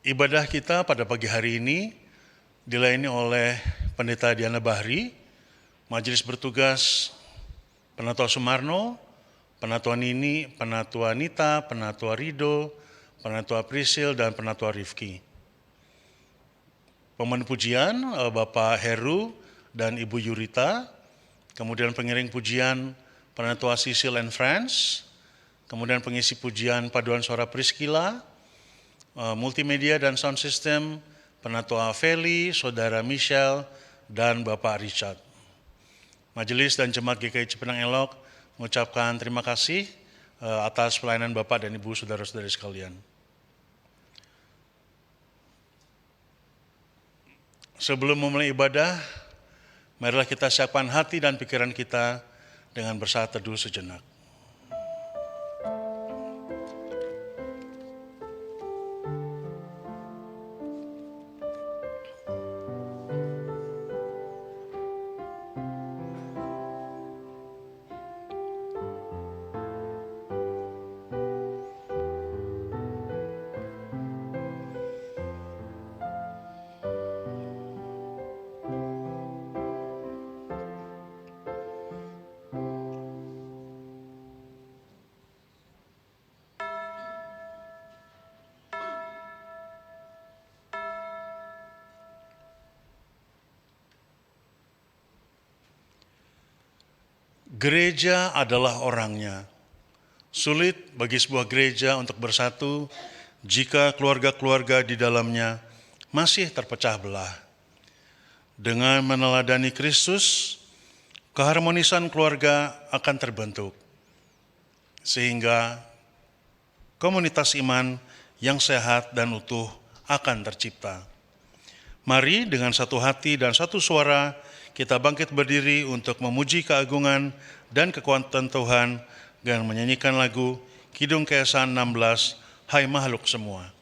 Ibadah kita pada pagi hari ini dilayani oleh Pendeta Diana Bahri, Majelis Bertugas Penatua Sumarno, Penatua Nini, Penatua Nita, Penatua Rido, Penatua Prisil, dan Penatua Rifki. Pemandu pujian Bapak Heru dan Ibu Yurita, kemudian pengiring pujian Penatua Cecil and Friends, kemudian pengisi pujian paduan suara Priscilla, multimedia dan sound system Penatua Feli, Saudara Michelle, dan Bapak Richard. Majelis dan Jemaat GKI Cipinang Elok mengucapkan terima kasih atas pelayanan Bapak dan Ibu saudara-saudari sekalian. Sebelum memulai ibadah, marilah kita siapkan hati dan pikiran kita dengan bersaat teduh sejenak. Gereja adalah orangnya. Sulit bagi sebuah gereja untuk bersatu jika keluarga-keluarga di dalamnya masih terpecah belah. Dengan meneladani Kristus, keharmonisan keluarga akan terbentuk, sehingga komunitas iman yang sehat dan utuh akan tercipta. Mari dengan satu hati dan satu suara kita bangkit berdiri untuk memuji keagungan dan kekuatan Tuhan dengan menyanyikan lagu Kidung Keesan 16, Hai Makhluk Semua.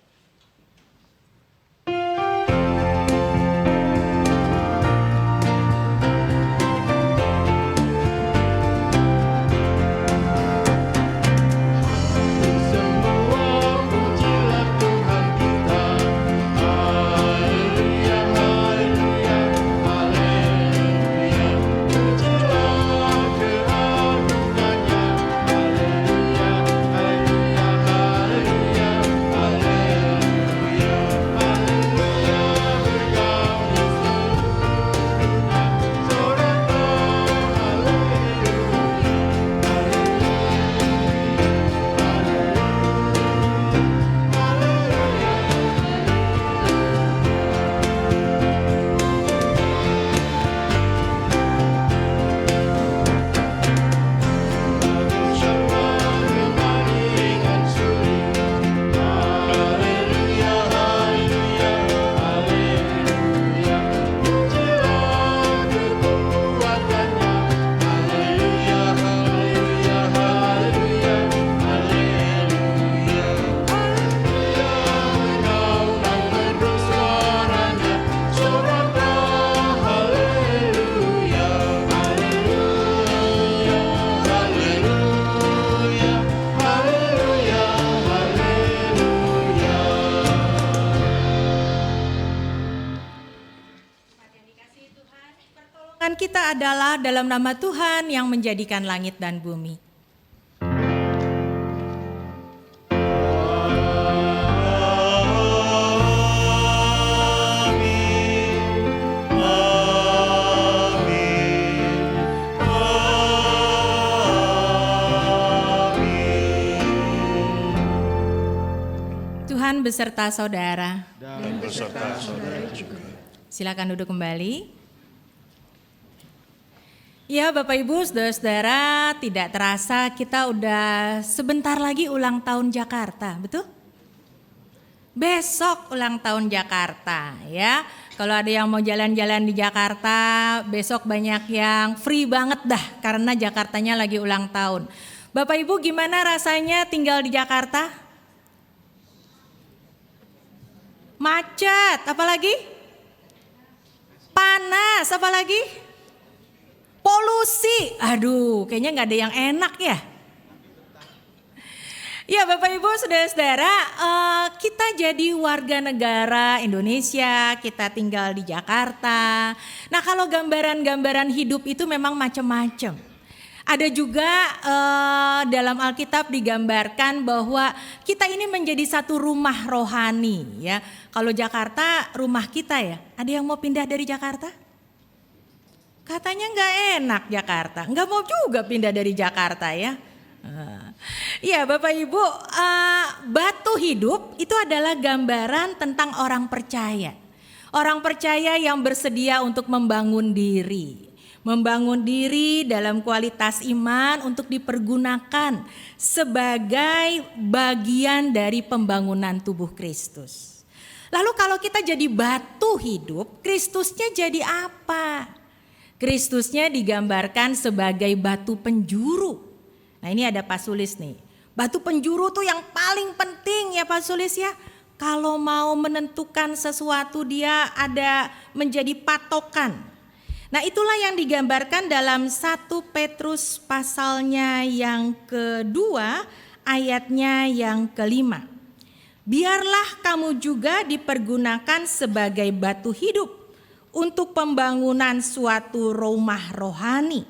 Kita adalah dalam nama Tuhan yang menjadikan langit dan bumi. Tuhan beserta saudara. Dan beserta saudara juga. Silakan duduk kembali. Ya Bapak Ibu, saudara-saudara, tidak terasa kita udah sebentar lagi ulang tahun Jakarta, betul? Besok ulang tahun Jakarta ya. Kalau ada yang mau jalan-jalan di Jakarta, besok banyak yang free banget dah karena Jakartanya lagi ulang tahun. Bapak Ibu gimana rasanya tinggal di Jakarta? Macet, apalagi? Panas, apalagi? Polusi, aduh kayaknya gak ada yang enak ya. Ya Bapak Ibu saudara-saudara, kita jadi warga negara Indonesia, kita tinggal di Jakarta. Nah, kalau gambaran-gambaran hidup itu memang macam-macam. Ada juga dalam Alkitab digambarkan bahwa kita ini menjadi satu rumah rohani ya. Kalau Jakarta rumah kita ya. Ada yang mau pindah dari Jakarta? Katanya nggak enak Jakarta, nggak mau juga pindah dari Jakarta ya. Iya Bapak Ibu, batu hidup itu adalah gambaran tentang orang percaya. Orang percaya yang bersedia untuk membangun diri. Membangun diri dalam kualitas iman untuk dipergunakan sebagai bagian dari pembangunan tubuh Kristus. Lalu kalau kita jadi batu hidup, Kristusnya jadi apa? Kristusnya digambarkan sebagai batu penjuru. Nah ini ada Pak Sulis nih. Batu penjuru tuh yang paling penting ya Pak Sulis ya. Kalau mau menentukan sesuatu dia ada menjadi patokan. Nah itulah yang digambarkan dalam 1 Petrus pasalnya yang kedua ayatnya yang kelima. Biarlah kamu juga dipergunakan sebagai batu hidup untuk pembangunan suatu rumah rohani.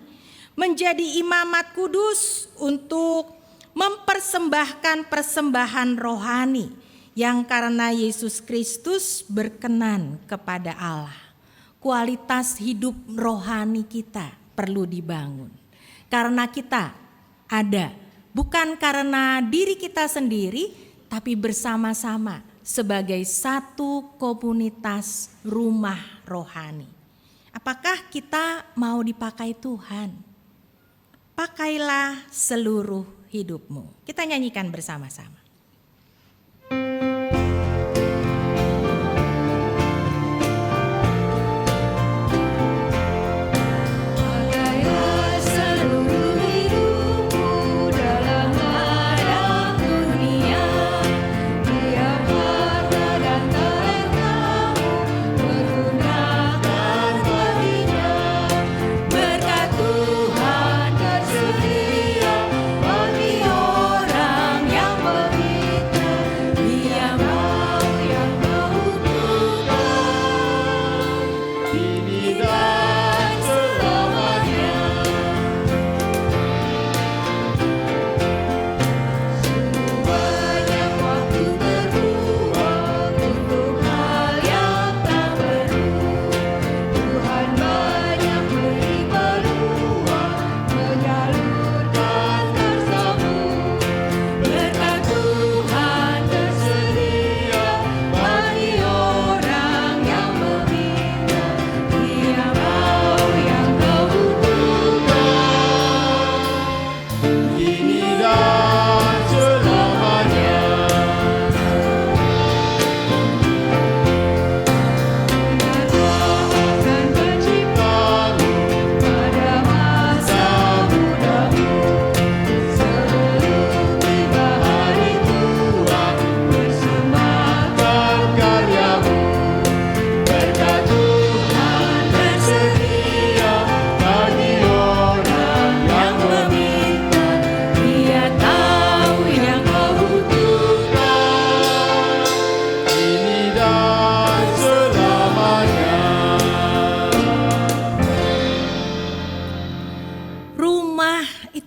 Menjadi imamat kudus untuk mempersembahkan persembahan rohani yang karena Yesus Kristus berkenan kepada Allah. Kualitas hidup rohani kita perlu dibangun. Karena kita ada, bukan karena diri kita sendiri, tapi bersama-sama sebagai satu komunitas rumah rohani. Apakah kita mau dipakai Tuhan? Pakailah seluruh hidupmu. Kita nyanyikan bersama-sama.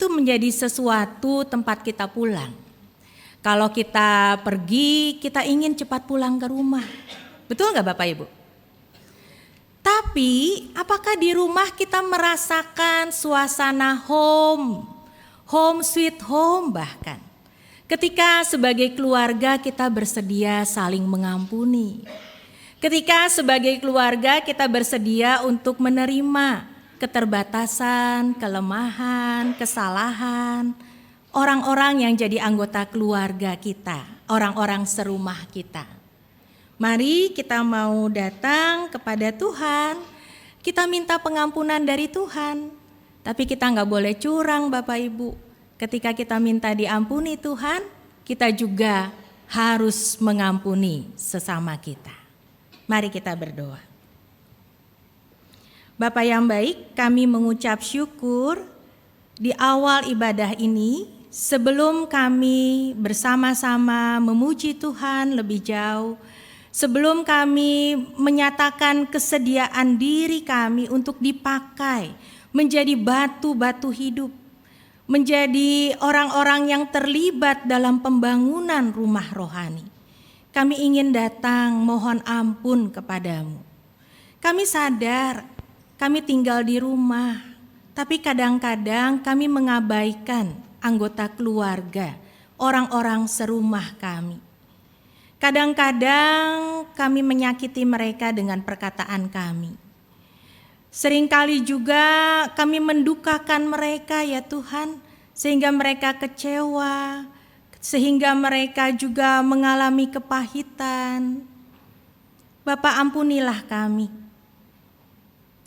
Menjadi sesuatu tempat kita pulang. Kalau kita pergi, kita ingin cepat pulang ke rumah. Betul nggak Bapak Ibu? Tapi apakah di rumah kita merasakan suasana home sweet home bahkan? Ketika sebagai keluarga kita bersedia saling mengampuni. Ketika sebagai keluarga kita bersedia untuk menerima keterbatasan, kelemahan, kesalahan, orang-orang yang jadi anggota keluarga kita, orang-orang serumah kita. Mari kita mau datang kepada Tuhan, kita minta pengampunan dari Tuhan. Tapi kita nggak boleh curang Bapak Ibu. Ketika kita minta diampuni Tuhan, kita juga harus mengampuni sesama kita. Mari kita berdoa. Bapak yang baik, kami mengucap syukur di awal ibadah ini sebelum kami bersama-sama memuji Tuhan lebih jauh, sebelum kami menyatakan kesediaan diri kami untuk dipakai menjadi batu-batu hidup, menjadi orang-orang yang terlibat dalam pembangunan rumah rohani, kami ingin datang mohon ampun kepadamu. Kami sadar kami tinggal di rumah, tapi kadang-kadang kami mengabaikan anggota keluarga, orang-orang serumah kami. Kadang-kadang kami menyakiti mereka dengan perkataan kami. Seringkali juga kami mendukakan mereka ya Tuhan, sehingga mereka kecewa, sehingga mereka juga mengalami kepahitan. Bapa, ampunilah kami.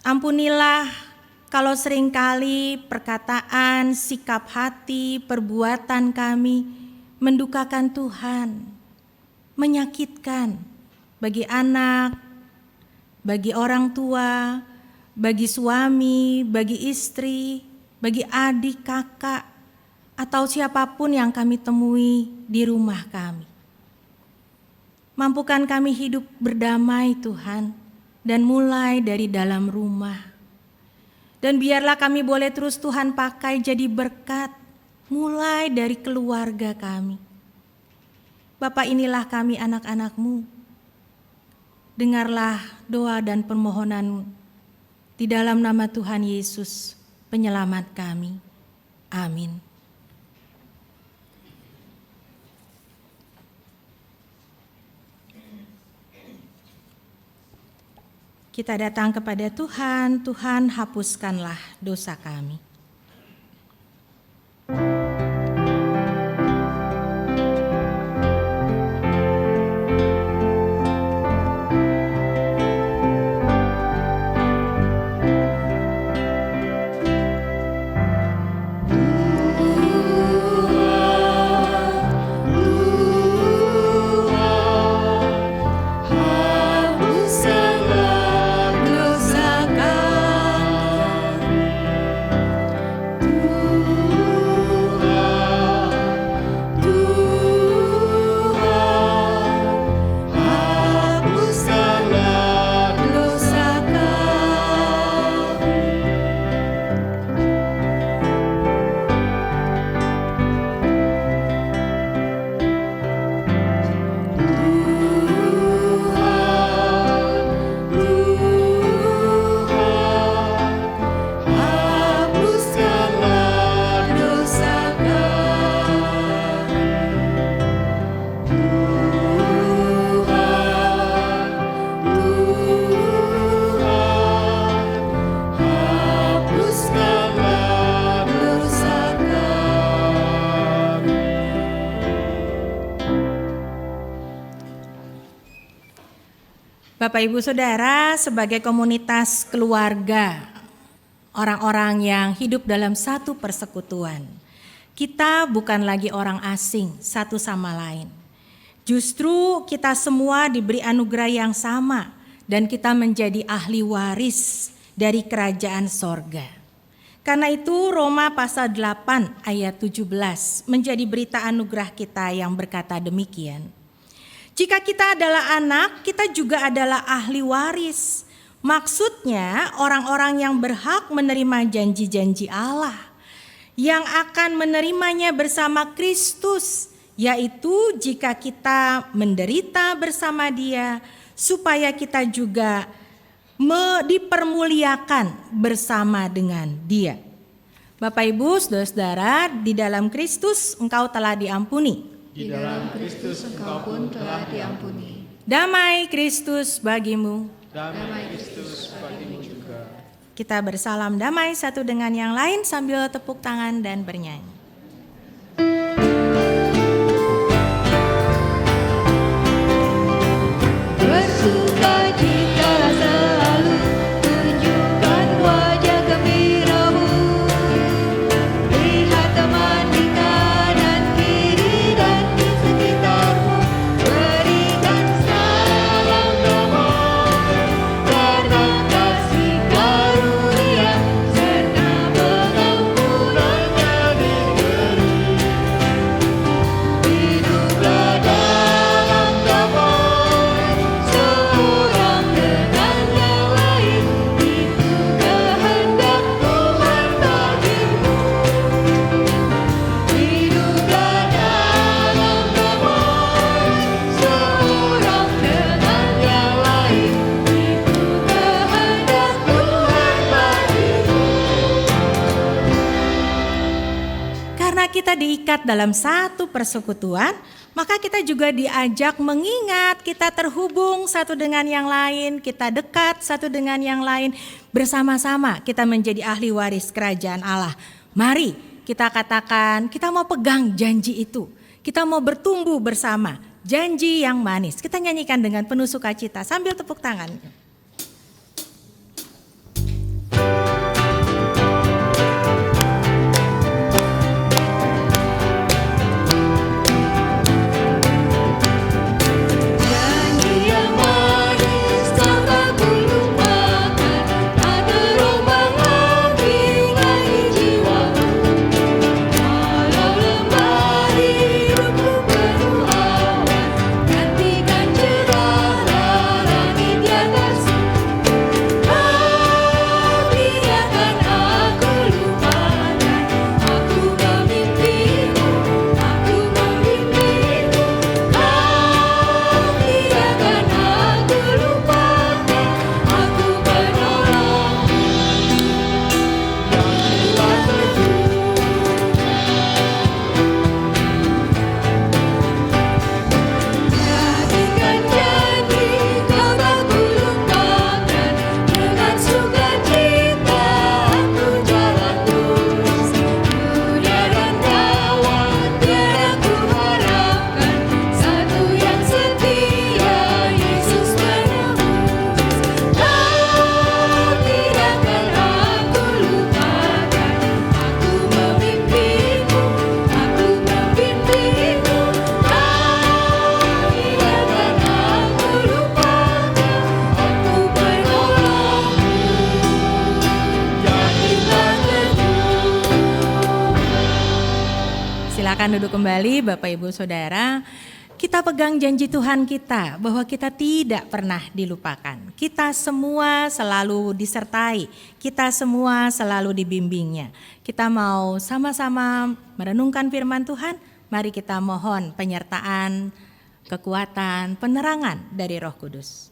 Ampunilah kalau seringkali perkataan, sikap hati, perbuatan kami mendukakan Tuhan, menyakitkan bagi anak, bagi orang tua, bagi suami, bagi istri, bagi adik, kakak, atau siapapun yang kami temui di rumah kami. Mampukan kami hidup berdamai Tuhan, dan mulai dari dalam rumah. Dan biarlah kami boleh terus Tuhan pakai jadi berkat, mulai dari keluarga kami. Bapa, inilah kami anak-anak-Mu. Dengarlah doa dan permohonan di dalam nama Tuhan Yesus, penyelamat kami. Amin. Kita datang kepada Tuhan, Tuhan hapuskanlah dosa kami. Bapak Ibu Saudara, sebagai komunitas keluarga, orang-orang yang hidup dalam satu persekutuan, kita bukan lagi orang asing satu sama lain. Justru kita semua diberi anugerah yang sama dan kita menjadi ahli waris dari kerajaan sorga. Karena itu Roma pasal 8 ayat 17 menjadi berita anugerah kita yang berkata demikian. Jika kita adalah anak, kita juga adalah ahli waris. Maksudnya orang-orang yang berhak menerima janji-janji Allah, yang akan menerimanya bersama Kristus, yaitu jika kita menderita bersama Dia, supaya kita juga dipermuliakan bersama dengan Dia. Bapak Ibu, saudara-saudara, di dalam Kristus engkau telah diampuni. Di dalam Kristus engkau pun telah diampuni. Damai Kristus bagimu. Damai Kristus bagimu juga. Kita bersalam damai satu dengan yang lain sambil tepuk tangan dan bernyanyi. Bersukacitalah selalu, tunjukkan wajah gembiramu. Lihat teman di kanan kiri dan di sekitarmu. Berikan salam damai, karena kasih karunia serta pengampunannya di kita diikat dalam satu persekutuan, maka kita juga diajak mengingat kita terhubung satu dengan yang lain, kita dekat satu dengan yang lain, bersama-sama kita menjadi ahli waris kerajaan Allah. Mari kita katakan, kita mau pegang janji itu, kita mau bertumbuh bersama, janji yang manis. Kita nyanyikan dengan penuh sukacita sambil tepuk tangan. Silakan duduk kembali Bapak Ibu Saudara. Kita pegang janji Tuhan kita bahwa kita tidak pernah dilupakan. Kita semua selalu disertai, kita semua selalu dibimbingnya. Kita mau sama-sama merenungkan firman Tuhan. Mari kita mohon penyertaan, kekuatan, penerangan dari Roh Kudus.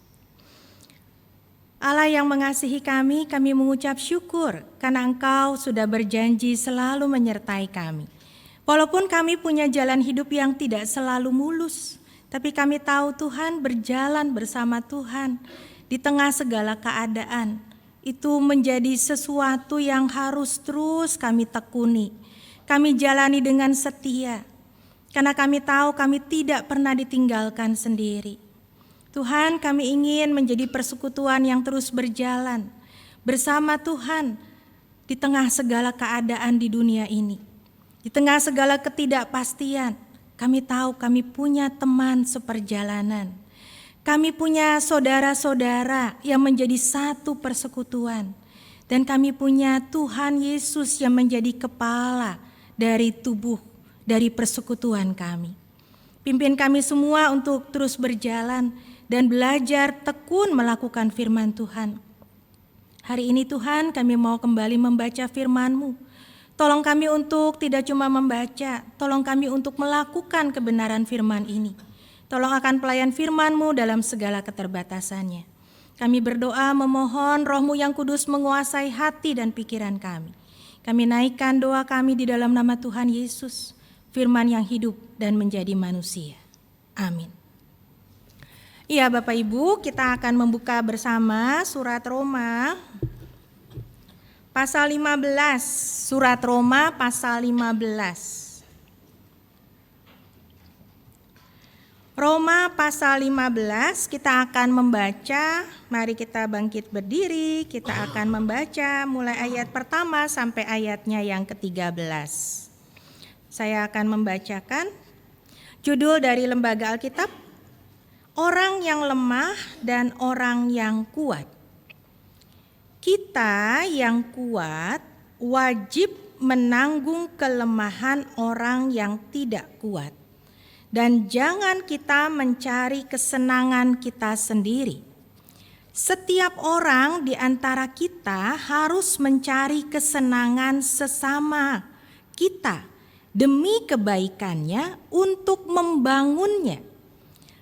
Allah yang mengasihi kami mengucap syukur karena Engkau sudah berjanji selalu menyertai kami. Walaupun kami punya jalan hidup yang tidak selalu mulus, tapi kami tahu Tuhan berjalan bersama Tuhan di tengah segala keadaan. Itu menjadi sesuatu yang harus terus kami tekuni. Kami jalani dengan setia, karena kami tahu kami tidak pernah ditinggalkan sendiri. Tuhan, kami ingin menjadi persekutuan yang terus berjalan bersama Tuhan di tengah segala keadaan di dunia ini. Di tengah segala ketidakpastian, kami tahu kami punya teman seperjalanan. Kami punya saudara-saudara yang menjadi satu persekutuan. Dan kami punya Tuhan Yesus yang menjadi kepala dari tubuh, dari persekutuan kami. Pimpin kami semua untuk terus berjalan dan belajar tekun melakukan firman Tuhan. Hari ini Tuhan, kami mau kembali membaca firman-Mu. Tolong kami untuk tidak cuma membaca, tolong kami untuk melakukan kebenaran firman ini. Tolong akan pelayan firman-Mu dalam segala keterbatasannya. Kami berdoa memohon Roh-Mu yang kudus menguasai hati dan pikiran kami. Kami naikkan doa kami di dalam nama Tuhan Yesus, firman yang hidup dan menjadi manusia. Amin. Iya Bapak Ibu, kita akan membuka bersama surat Roma pasal 15, surat Roma pasal 15. Roma pasal 15 kita akan membaca, mari kita bangkit berdiri, kita akan membaca mulai ayat pertama sampai ayatnya yang ke-13. Saya akan membacakan judul dari Lembaga Alkitab, Orang yang Lemah dan Orang yang Kuat. Kita yang kuat wajib menanggung kelemahan orang yang tidak kuat. Dan jangan kita mencari kesenangan kita sendiri. Setiap orang di antara kita harus mencari kesenangan sesama kita demi kebaikannya untuk membangunnya.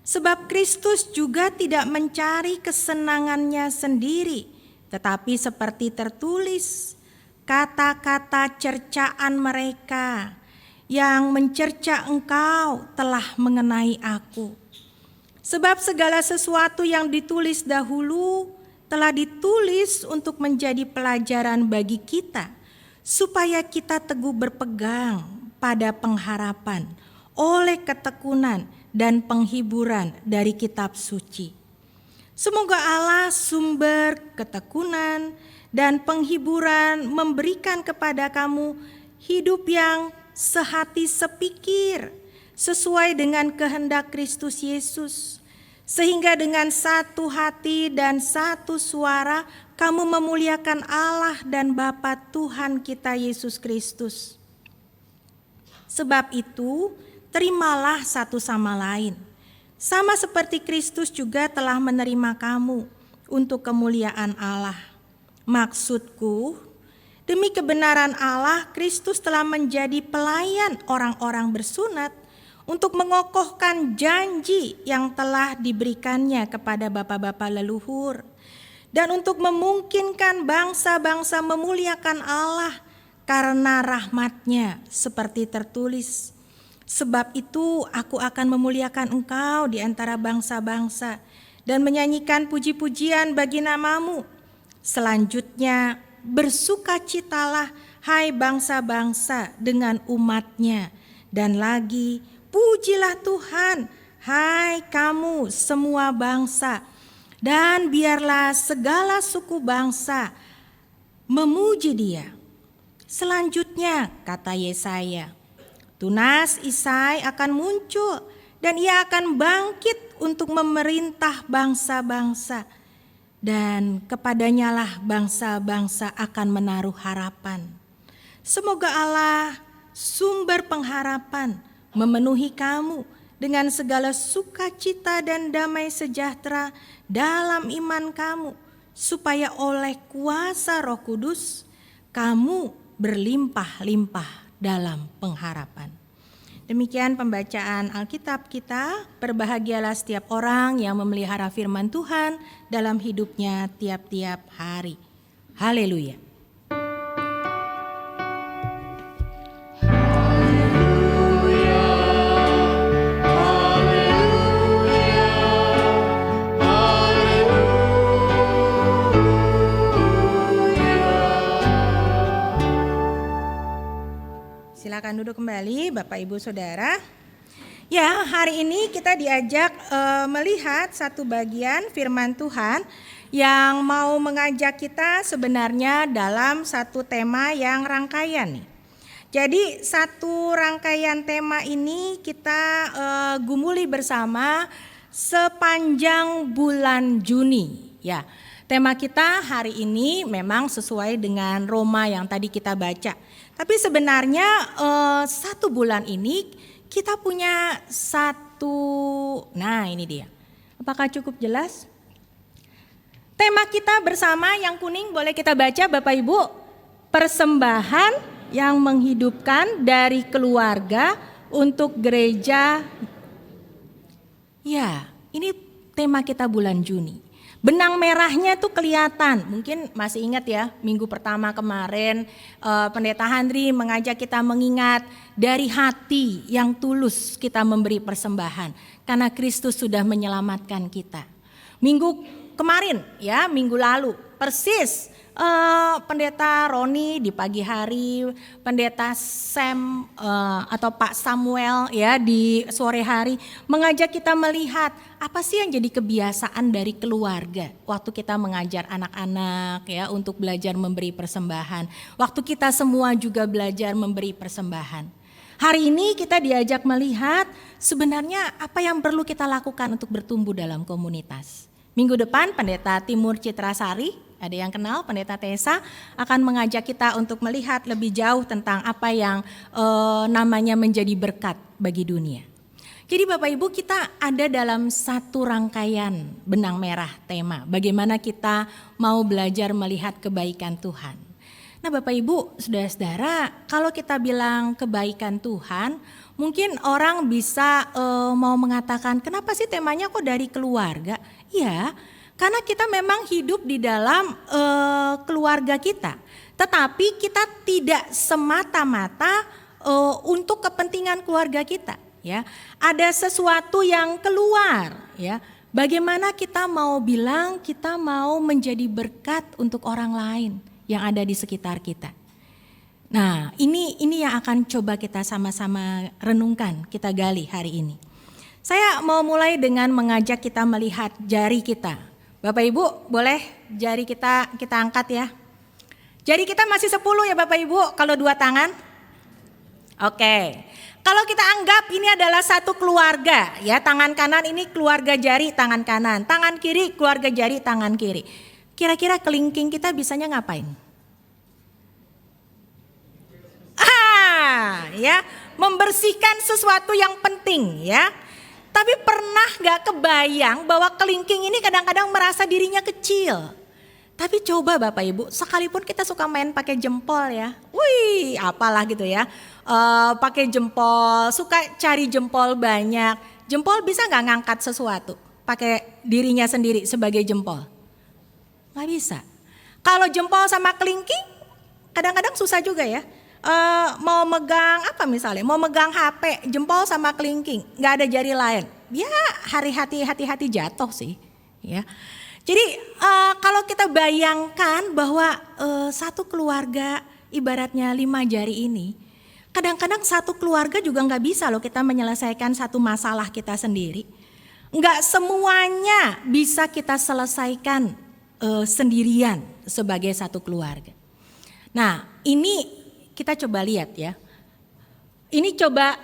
Sebab Kristus juga tidak mencari kesenangannya sendiri, tetapi seperti tertulis, kata-kata cercaan mereka yang mencerca Engkau telah mengenai aku. Sebab segala sesuatu yang ditulis dahulu telah ditulis untuk menjadi pelajaran bagi kita, supaya kita teguh berpegang pada pengharapan oleh ketekunan dan penghiburan dari kitab suci. Semoga Allah sumber ketekunan dan penghiburan memberikan kepada kamu hidup yang sehati sepikir sesuai dengan kehendak Kristus Yesus, sehingga dengan satu hati dan satu suara kamu memuliakan Allah dan Bapa Tuhan kita Yesus Kristus. Sebab itu, terimalah satu sama lain, sama seperti Kristus juga telah menerima kamu untuk kemuliaan Allah. Maksudku, demi kebenaran Allah, Kristus telah menjadi pelayan orang-orang bersunat untuk mengokohkan janji yang telah diberikannya kepada bapa-bapa leluhur, dan untuk memungkinkan bangsa-bangsa memuliakan Allah karena rahmat-Nya, seperti tertulis, sebab itu aku akan memuliakan engkau di antara bangsa-bangsa dan menyanyikan puji-pujian bagi nama-Mu. Selanjutnya, bersukacitalah hai bangsa-bangsa dengan umat-Nya, dan lagi pujilah Tuhan, hai kamu semua bangsa, dan biarlah segala suku bangsa memuji Dia. Selanjutnya, kata Yesaya, tunas Isai akan muncul dan ia akan bangkit untuk memerintah bangsa-bangsa, dan kepadanyalah bangsa-bangsa akan menaruh harapan. Semoga Allah, sumber pengharapan, memenuhi kamu dengan segala sukacita dan damai sejahtera dalam iman kamu, supaya oleh kuasa Roh Kudus kamu berlimpah-limpah dalam pengharapan. Demikian pembacaan Alkitab kita. Berbahagialah setiap orang yang memelihara firman Tuhan dalam hidupnya tiap-tiap hari. Haleluya. Silakan duduk kembali Bapak Ibu Saudara. Ya, hari ini kita diajak melihat satu bagian firman Tuhan yang mau mengajak kita sebenarnya dalam satu tema yang rangkaian nih. Jadi satu rangkaian tema ini kita gumuli bersama sepanjang bulan Juni. Ya, tema kita hari ini memang sesuai dengan Roma yang tadi kita baca. Tapi sebenarnya satu bulan ini kita punya nah ini dia. Apakah cukup jelas? Tema kita bersama yang kuning boleh kita baca Bapak Ibu. Persembahan yang menghidupkan dari keluarga untuk gereja. Ya, ini tema kita bulan Juni. Benang merahnya tuh kelihatan, mungkin masih ingat ya minggu pertama kemarin Pendeta Handri mengajak kita mengingat dari hati yang tulus kita memberi persembahan karena Kristus sudah menyelamatkan kita. Minggu kemarin ya, minggu lalu persis Pendeta Roni di pagi hari, Pendeta Sam atau Pak Samuel ya di sore hari mengajak kita melihat apa sih yang jadi kebiasaan dari keluarga waktu kita mengajar anak-anak ya untuk belajar memberi persembahan. Waktu kita semua juga belajar memberi persembahan. Hari ini kita diajak melihat sebenarnya apa yang perlu kita lakukan untuk bertumbuh dalam komunitas. Minggu depan Pendeta Timur Citrasari, ada yang kenal Pendeta Tessa, akan mengajak kita untuk melihat lebih jauh tentang apa yang namanya menjadi berkat bagi dunia. Jadi Bapak Ibu, kita ada dalam satu rangkaian benang merah tema. Bagaimana kita mau belajar melihat kebaikan Tuhan. Nah Bapak Ibu, saudara-saudara, kalau kita bilang kebaikan Tuhan, mungkin orang bisa mau mengatakan kenapa sih temanya kok dari keluarga? Ya, karena kita memang hidup di dalam keluarga kita. Tetapi kita tidak semata-mata untuk kepentingan keluarga kita, ya. Ada sesuatu yang keluar, ya. Bagaimana kita mau bilang kita mau menjadi berkat untuk orang lain yang ada di sekitar kita. Nah, ini yang akan coba kita sama-sama renungkan, kita gali hari ini. Saya mau mulai dengan mengajak kita melihat jari kita. Bapak Ibu, boleh jari kita angkat ya. Jari kita masih 10 ya Bapak Ibu, kalau 2 tangan. Oke. Kalau kita anggap ini adalah satu keluarga, ya, tangan kanan ini keluarga jari tangan kanan, tangan kiri keluarga jari tangan kiri. Kira-kira kelingking kita bisanya ngapain? Ya, membersihkan sesuatu yang penting, ya. Tapi pernah gak kebayang bahwa kelingking ini kadang-kadang merasa dirinya kecil. Tapi coba Bapak Ibu, sekalipun kita suka main pakai jempol ya, wih apalah gitu ya, pakai jempol, suka cari jempol banyak. Jempol bisa gak ngangkat sesuatu pakai dirinya sendiri sebagai jempol? Gak bisa. Kalau jempol sama kelingking kadang-kadang susah juga ya. Mau megang apa misalnya, mau megang HP, jempol sama kelingking, nggak ada jari lain, ya hati-hati jatuh sih, ya. Jadi kalau kita bayangkan bahwa satu keluarga ibaratnya 5 jari ini, kadang-kadang satu keluarga juga nggak bisa loh kita menyelesaikan satu masalah kita sendiri, nggak semuanya bisa kita selesaikan sendirian sebagai satu keluarga. Nah ini kita coba lihat ya, ini coba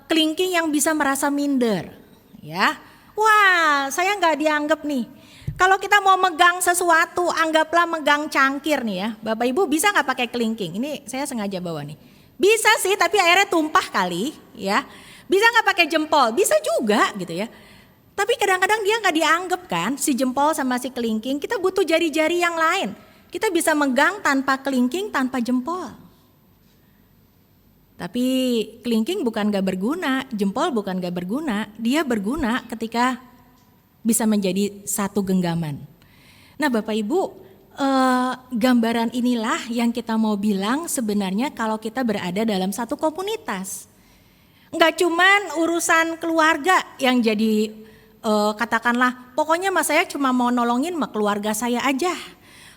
kelingking yang bisa merasa minder, ya. Wah, saya nggak dianggap nih. Kalau kita mau megang sesuatu, anggaplah megang cangkir nih ya, Bapak Ibu bisa nggak pakai kelingking? Ini saya sengaja bawa nih. Bisa sih, tapi airnya tumpah kali, ya. Bisa nggak pakai jempol? Bisa juga gitu ya. Tapi kadang-kadang dia nggak dianggap kan, si jempol sama si kelingking. Kita butuh jari-jari yang lain. Kita bisa megang tanpa kelingking, tanpa jempol. Tapi kelingking bukan gak berguna, jempol bukan gak berguna, dia berguna ketika bisa menjadi satu genggaman. Nah Bapak Ibu, gambaran inilah yang kita mau bilang sebenarnya kalau kita berada dalam satu komunitas. Enggak cuman urusan keluarga yang jadi katakanlah pokoknya mas saya cuma mau nolongin sama keluarga saya aja.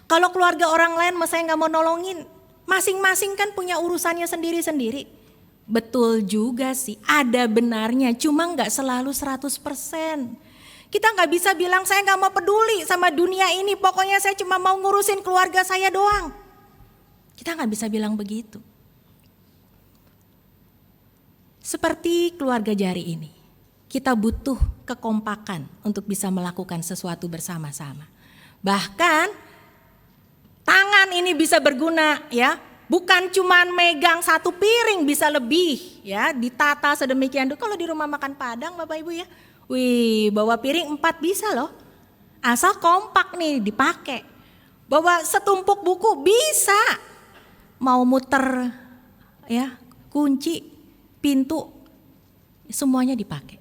Kalau keluarga orang lain mas saya gak mau nolongin. Masing-masing kan punya urusannya sendiri-sendiri. Betul juga sih, ada benarnya, cuma gak selalu 100%. Kita gak bisa bilang saya gak mau peduli sama dunia ini, pokoknya saya cuma mau ngurusin keluarga saya doang. Kita gak bisa bilang begitu. Seperti keluarga jari ini, kita butuh kekompakan untuk bisa melakukan sesuatu bersama-sama. Bahkan tangan ini bisa berguna ya, bukan cuman megang satu piring, bisa lebih ya, ditata sedemikian. Kalau di rumah makan Padang Bapak Ibu ya, wih bawa piring 4 bisa loh, asal kompak nih dipakai. Bawa setumpuk buku bisa, mau muter ya kunci, pintu, semuanya dipakai.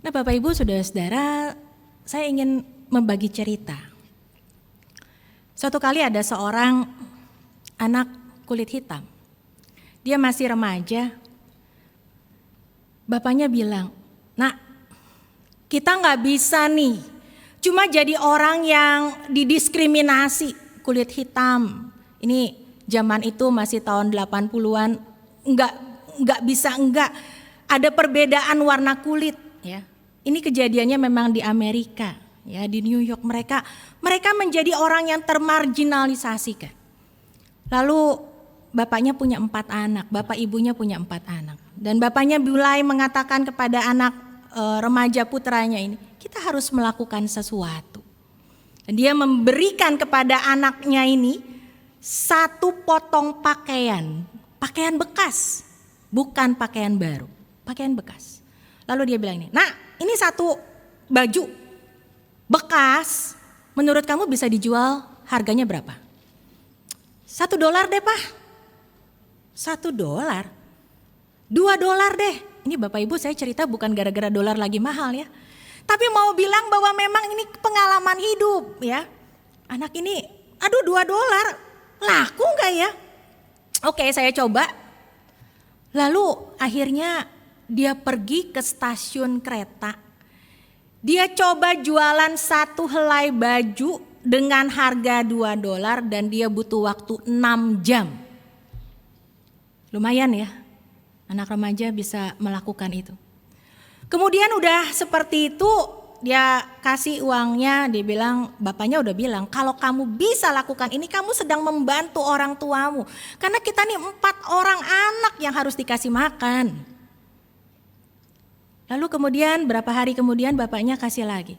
Nah Bapak Ibu saudara-saudara, saya ingin membagi cerita. Suatu kali ada seorang anak kulit hitam. Dia masih remaja. Bapaknya bilang, "Nak, kita gak bisa nih cuma jadi orang yang didiskriminasi kulit hitam." Ini zaman itu masih tahun 80-an, enggak bisa enggak. Ada perbedaan warna kulit ya. Ini kejadiannya memang di Amerika. Ya, di New York mereka menjadi orang yang termarginalisasikan. Lalu bapaknya punya 4 anak, bapak ibunya punya 4 anak. Dan bapaknya mulai mengatakan kepada anak remaja putranya ini, kita harus melakukan sesuatu. Dan dia memberikan kepada anaknya ini 1 potong pakaian bekas, bukan pakaian baru, pakaian bekas. Lalu dia bilang ini, "Nah, ini 1 baju bekas, menurut kamu bisa dijual harganya berapa?" $1 deh Pak. $1, $2 deh. Ini Bapak Ibu saya cerita bukan gara-gara dolar lagi mahal ya. Tapi mau bilang bahwa memang ini pengalaman hidup ya. Anak ini, aduh $2, laku gak ya? Oke saya coba, Lalu akhirnya dia pergi ke stasiun kereta. Dia coba jualan satu helai baju dengan harga $2 dan dia butuh waktu 6 jam. Lumayan ya, anak remaja bisa melakukan itu. Kemudian udah seperti itu, dia kasih uangnya, dia bilang, bapaknya udah bilang, kalau kamu bisa lakukan ini, kamu sedang membantu orang tuamu. Karena kita nih 4 orang anak yang harus dikasih makan. Lalu kemudian berapa hari kemudian bapaknya kasih lagi.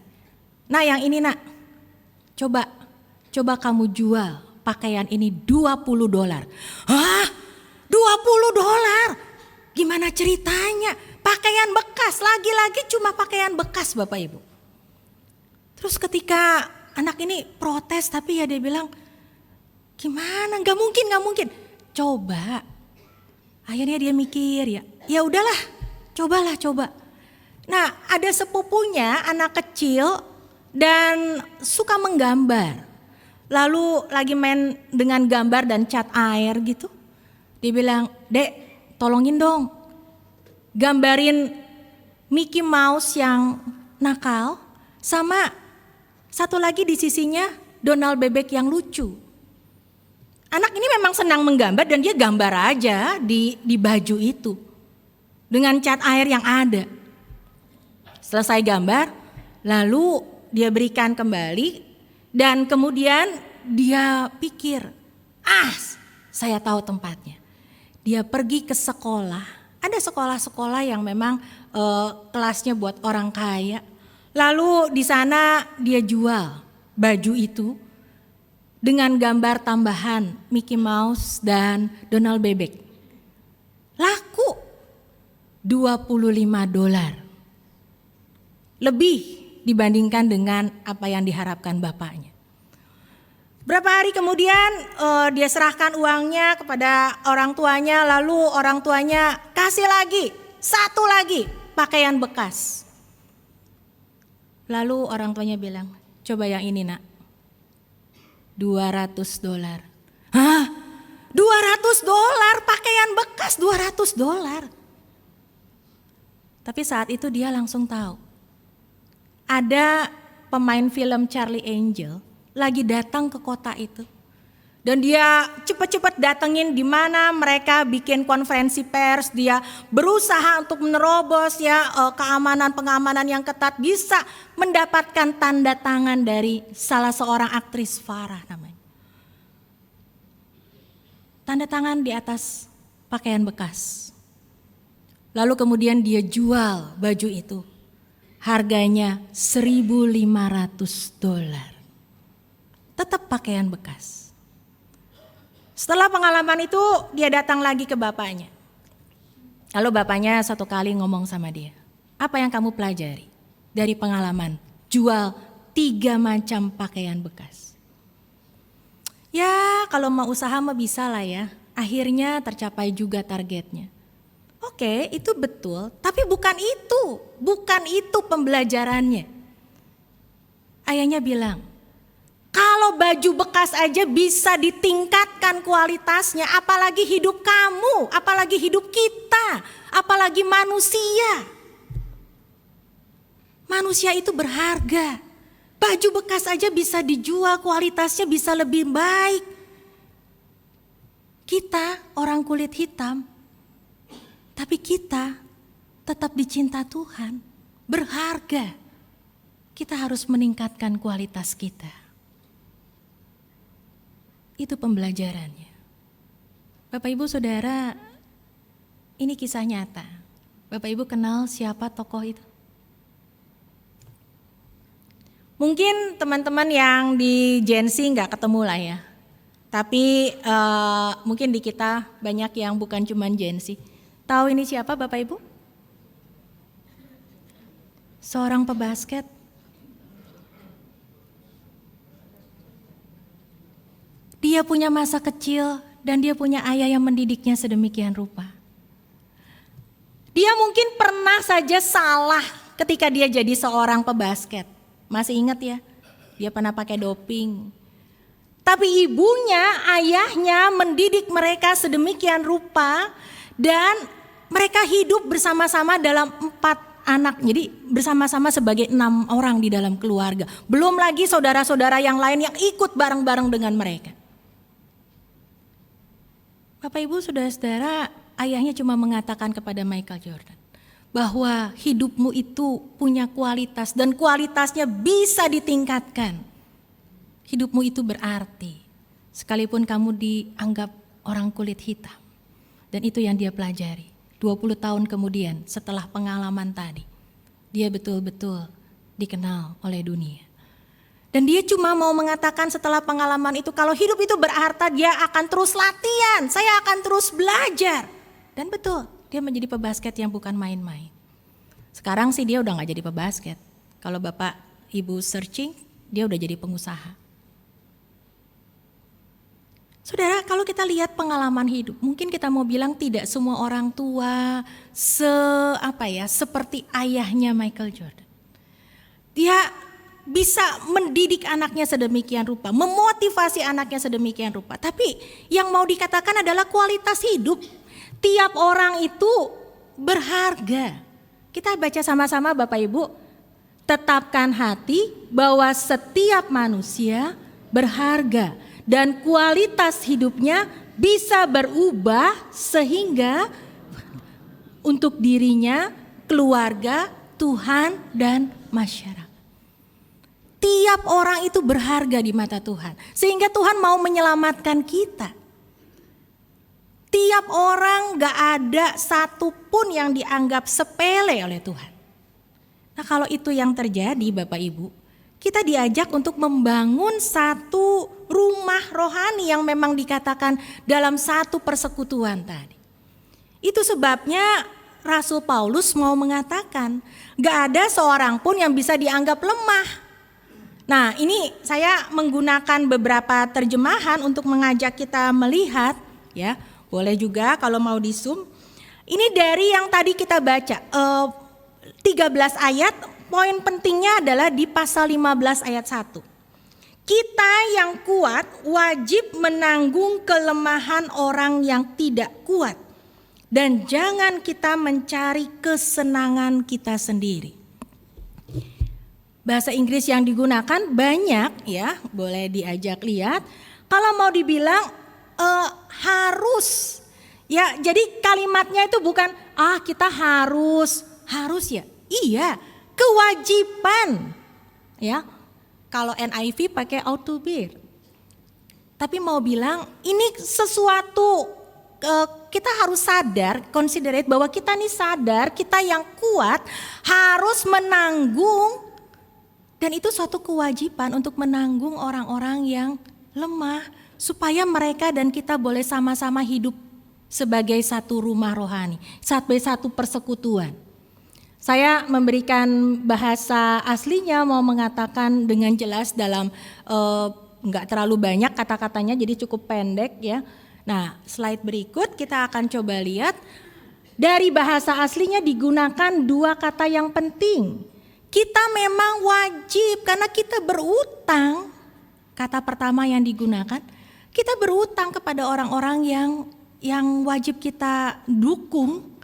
Nah yang ini nak, coba kamu jual pakaian ini $20. Hah? $20? Gimana ceritanya? Pakaian bekas, lagi-lagi cuma pakaian bekas Bapak Ibu. Terus ketika anak ini protes tapi ya dia bilang, gimana? Gak mungkin. Coba. Akhirnya dia mikir ya udahlah, coba. Nah ada sepupunya anak kecil dan suka menggambar. Lalu lagi main dengan gambar dan cat air gitu. Dia bilang, Dek tolongin dong gambarin Mickey Mouse yang nakal sama satu lagi di sisinya Donald bebek yang lucu. Anak ini memang senang menggambar dan dia gambar aja di baju itu dengan cat air yang ada. Selesai gambar, lalu dia berikan kembali dan kemudian dia pikir, saya tahu tempatnya. Dia pergi ke sekolah. Ada sekolah-sekolah yang memang kelasnya buat orang kaya. Lalu di sana dia jual baju itu dengan gambar tambahan Mickey Mouse dan Donald bebek. Laku $25. Lebih dibandingkan dengan apa yang diharapkan bapaknya. Berapa hari kemudian dia serahkan uangnya kepada orang tuanya, lalu orang tuanya kasih lagi, satu lagi pakaian bekas. Lalu orang tuanya bilang, coba yang ini nak, $200. Hah? $200 pakaian bekas $200. Tapi saat itu dia langsung tahu, ada pemain film Charlie Angel lagi datang ke kota itu. Dan dia cepat-cepat datengin di mana mereka bikin konferensi pers. Dia berusaha untuk menerobos pengamanan yang ketat, bisa mendapatkan tanda tangan dari salah seorang aktris Farah namanya. Tanda tangan di atas pakaian bekas. Lalu kemudian dia jual baju itu. Harganya $1.500. Tetap pakaian bekas. Setelah pengalaman itu dia datang lagi ke bapaknya. Lalu bapaknya satu kali ngomong sama dia, apa yang kamu pelajari dari pengalaman jual 3 macam pakaian bekas? Ya kalau mau usaha mah bisa lah ya, akhirnya tercapai juga targetnya. Oke itu betul, tapi bukan itu pembelajarannya. Ayahnya bilang, kalau baju bekas aja bisa ditingkatkan kualitasnya, apalagi hidup kamu, apalagi hidup kita, apalagi manusia. Manusia itu berharga. Baju bekas aja bisa dijual, kualitasnya bisa lebih baik. Kita orang kulit hitam, tapi kita tetap dicinta Tuhan, berharga. Kita harus meningkatkan kualitas kita. Itu pembelajarannya. Bapak Ibu Saudara, ini kisah nyata. Bapak Ibu kenal siapa tokoh itu? Mungkin teman-teman yang di Gen Z gak ketemu lah ya. Tapi mungkin di kita banyak yang bukan cuma Gen Z. Tahu ini siapa Bapak Ibu? Seorang pebasket. Dia punya masa kecil dan dia punya ayah yang mendidiknya sedemikian rupa. Dia mungkin pernah saja salah ketika dia jadi seorang pebasket. Masih ingat ya? Dia pernah pakai doping. Tapi ibunya, ayahnya mendidik mereka sedemikian rupa dan mereka hidup bersama-sama dalam 4 anak. Jadi bersama-sama sebagai 6 orang di dalam keluarga. Belum lagi saudara-saudara yang lain yang ikut bareng-bareng dengan mereka. Bapak Ibu saudara-saudara, ayahnya cuma mengatakan kepada Michael Jordan bahwa hidupmu itu punya kualitas dan kualitasnya bisa ditingkatkan. Hidupmu itu berarti sekalipun kamu dianggap orang kulit hitam. Dan itu yang dia pelajari. 20 tahun kemudian setelah pengalaman tadi, dia betul-betul dikenal oleh dunia. Dan dia cuma mau mengatakan setelah pengalaman itu, kalau hidup itu berarti dia akan terus latihan, saya akan terus belajar. Dan betul, dia menjadi pebasket yang bukan main-main. Sekarang sih dia udah gak jadi pebasket. Kalau Bapak Ibu searching, dia udah jadi pengusaha. Saudara, kalau kita lihat pengalaman hidup, mungkin kita mau bilang tidak semua orang tua seperti ayahnya Michael Jordan. Dia bisa mendidik anaknya sedemikian rupa, memotivasi anaknya sedemikian rupa. Tapi yang mau dikatakan adalah kualitas hidup. Tiap orang itu berharga. Kita baca sama-sama Bapak Ibu. Tetapkan hati bahwa setiap manusia berharga. Dan kualitas hidupnya bisa berubah sehingga untuk dirinya, keluarga, Tuhan, dan masyarakat. Tiap orang itu berharga di mata Tuhan. Sehingga Tuhan mau menyelamatkan kita. Tiap orang gak ada satupun yang dianggap sepele oleh Tuhan. Nah kalau itu yang terjadi Bapak Ibu, kita diajak untuk membangun satu rumah rohani yang memang dikatakan dalam satu persekutuan tadi. Itu sebabnya Rasul Paulus mau mengatakan, gak ada seorang pun yang bisa dianggap lemah. Nah ini saya menggunakan beberapa terjemahan untuk mengajak kita melihat, ya boleh juga kalau mau di zoom. Ini dari yang tadi kita baca, 13 ayat. Poin pentingnya adalah di pasal 15 ayat 1. Kita yang kuat wajib menanggung kelemahan orang yang tidak kuat. Dan jangan kita mencari kesenangan kita sendiri. Bahasa Inggris yang digunakan banyak ya, boleh diajak lihat. Kalau mau dibilang harus. Ya, jadi kalimatnya itu bukan kita harus ya. Iya. Kewajiban, ya. Kalau NIV pakai ought to be. Tapi mau bilang ini sesuatu kita harus sadar, considerate bahwa kita nih sadar kita yang kuat harus menanggung dan itu suatu kewajiban untuk menanggung orang-orang yang lemah supaya mereka dan kita boleh sama-sama hidup sebagai satu rumah rohani, sebagai satu persekutuan. Saya memberikan bahasa aslinya mau mengatakan dengan jelas dalam enggak terlalu banyak kata-katanya jadi cukup pendek ya. Nah slide berikut kita akan coba lihat dari bahasa aslinya digunakan 2 kata yang penting. Kita memang wajib karena kita berutang. Kata pertama yang digunakan kita berutang kepada orang-orang yang wajib kita dukung.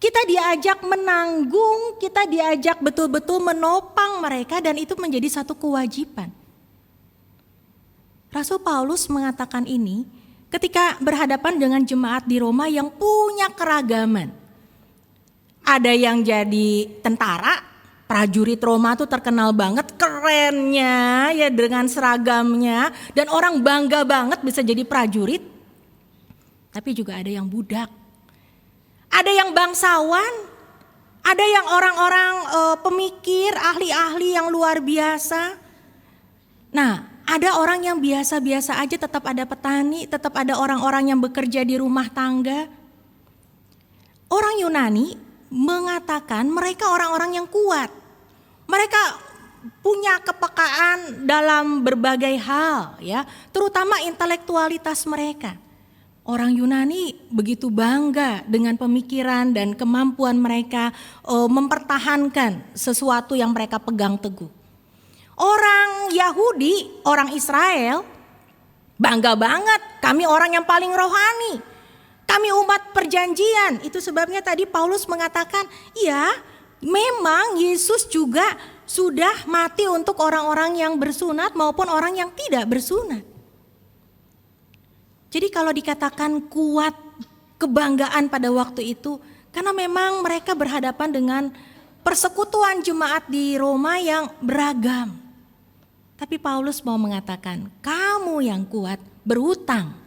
Kita diajak menanggung, kita diajak betul-betul menopang mereka dan itu menjadi satu kewajiban. Rasul Paulus mengatakan ini ketika berhadapan dengan jemaat di Roma yang punya keragaman. Ada yang jadi tentara, prajurit Roma tuh terkenal banget kerennya ya dengan seragamnya dan orang bangga banget bisa jadi prajurit. Tapi juga ada yang budak. Ada yang bangsawan, ada yang orang-orang pemikir, ahli-ahli yang luar biasa. Nah, ada orang yang biasa-biasa aja tetap ada petani, tetap ada orang-orang yang bekerja di rumah tangga. Orang Yunani mengatakan mereka orang-orang yang kuat. Mereka punya kepekaan dalam berbagai hal ya, terutama intelektualitas mereka. Orang Yunani begitu bangga dengan pemikiran dan kemampuan mereka mempertahankan sesuatu yang mereka pegang teguh. Orang Yahudi, orang Israel bangga banget, kami orang yang paling rohani. Kami umat perjanjian. Itu sebabnya tadi Paulus mengatakan, ya memang Yesus juga sudah mati untuk orang-orang yang bersunat maupun orang yang tidak bersunat. Jadi kalau dikatakan kuat kebanggaan pada waktu itu, karena memang mereka berhadapan dengan persekutuan jemaat di Roma yang beragam. Tapi Paulus mau mengatakan, kamu yang kuat berhutang.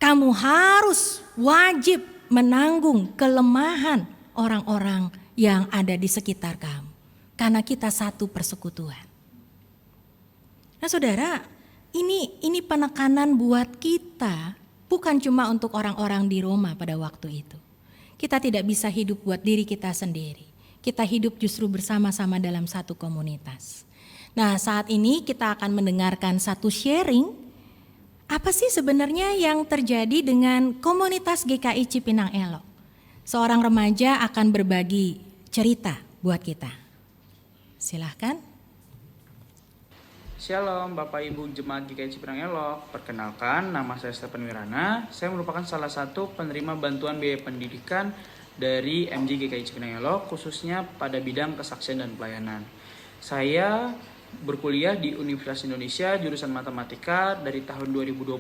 Kamu harus wajib menanggung kelemahan orang-orang yang ada di sekitar kamu. Karena kita satu persekutuan. Nah saudara, ini penekanan buat kita. Bukan cuma untuk orang-orang di Roma pada waktu itu. Kita tidak bisa hidup buat diri kita sendiri. Kita hidup justru bersama-sama dalam satu komunitas. Nah saat ini kita akan mendengarkan satu sharing. Apa sih sebenarnya yang terjadi dengan komunitas GKI Cipinang Elok? Seorang remaja akan berbagi cerita buat kita. Silahkan. Shalom Bapak Ibu Jemaat GKI Cipinang Elok. Perkenalkan, nama saya Stephen Wirana. Saya merupakan salah satu penerima bantuan biaya pendidikan dari MJ GKI Cipinang Elok, khususnya pada bidang kesaksian dan pelayanan. Saya berkuliah di Universitas Indonesia jurusan matematika dari tahun 2021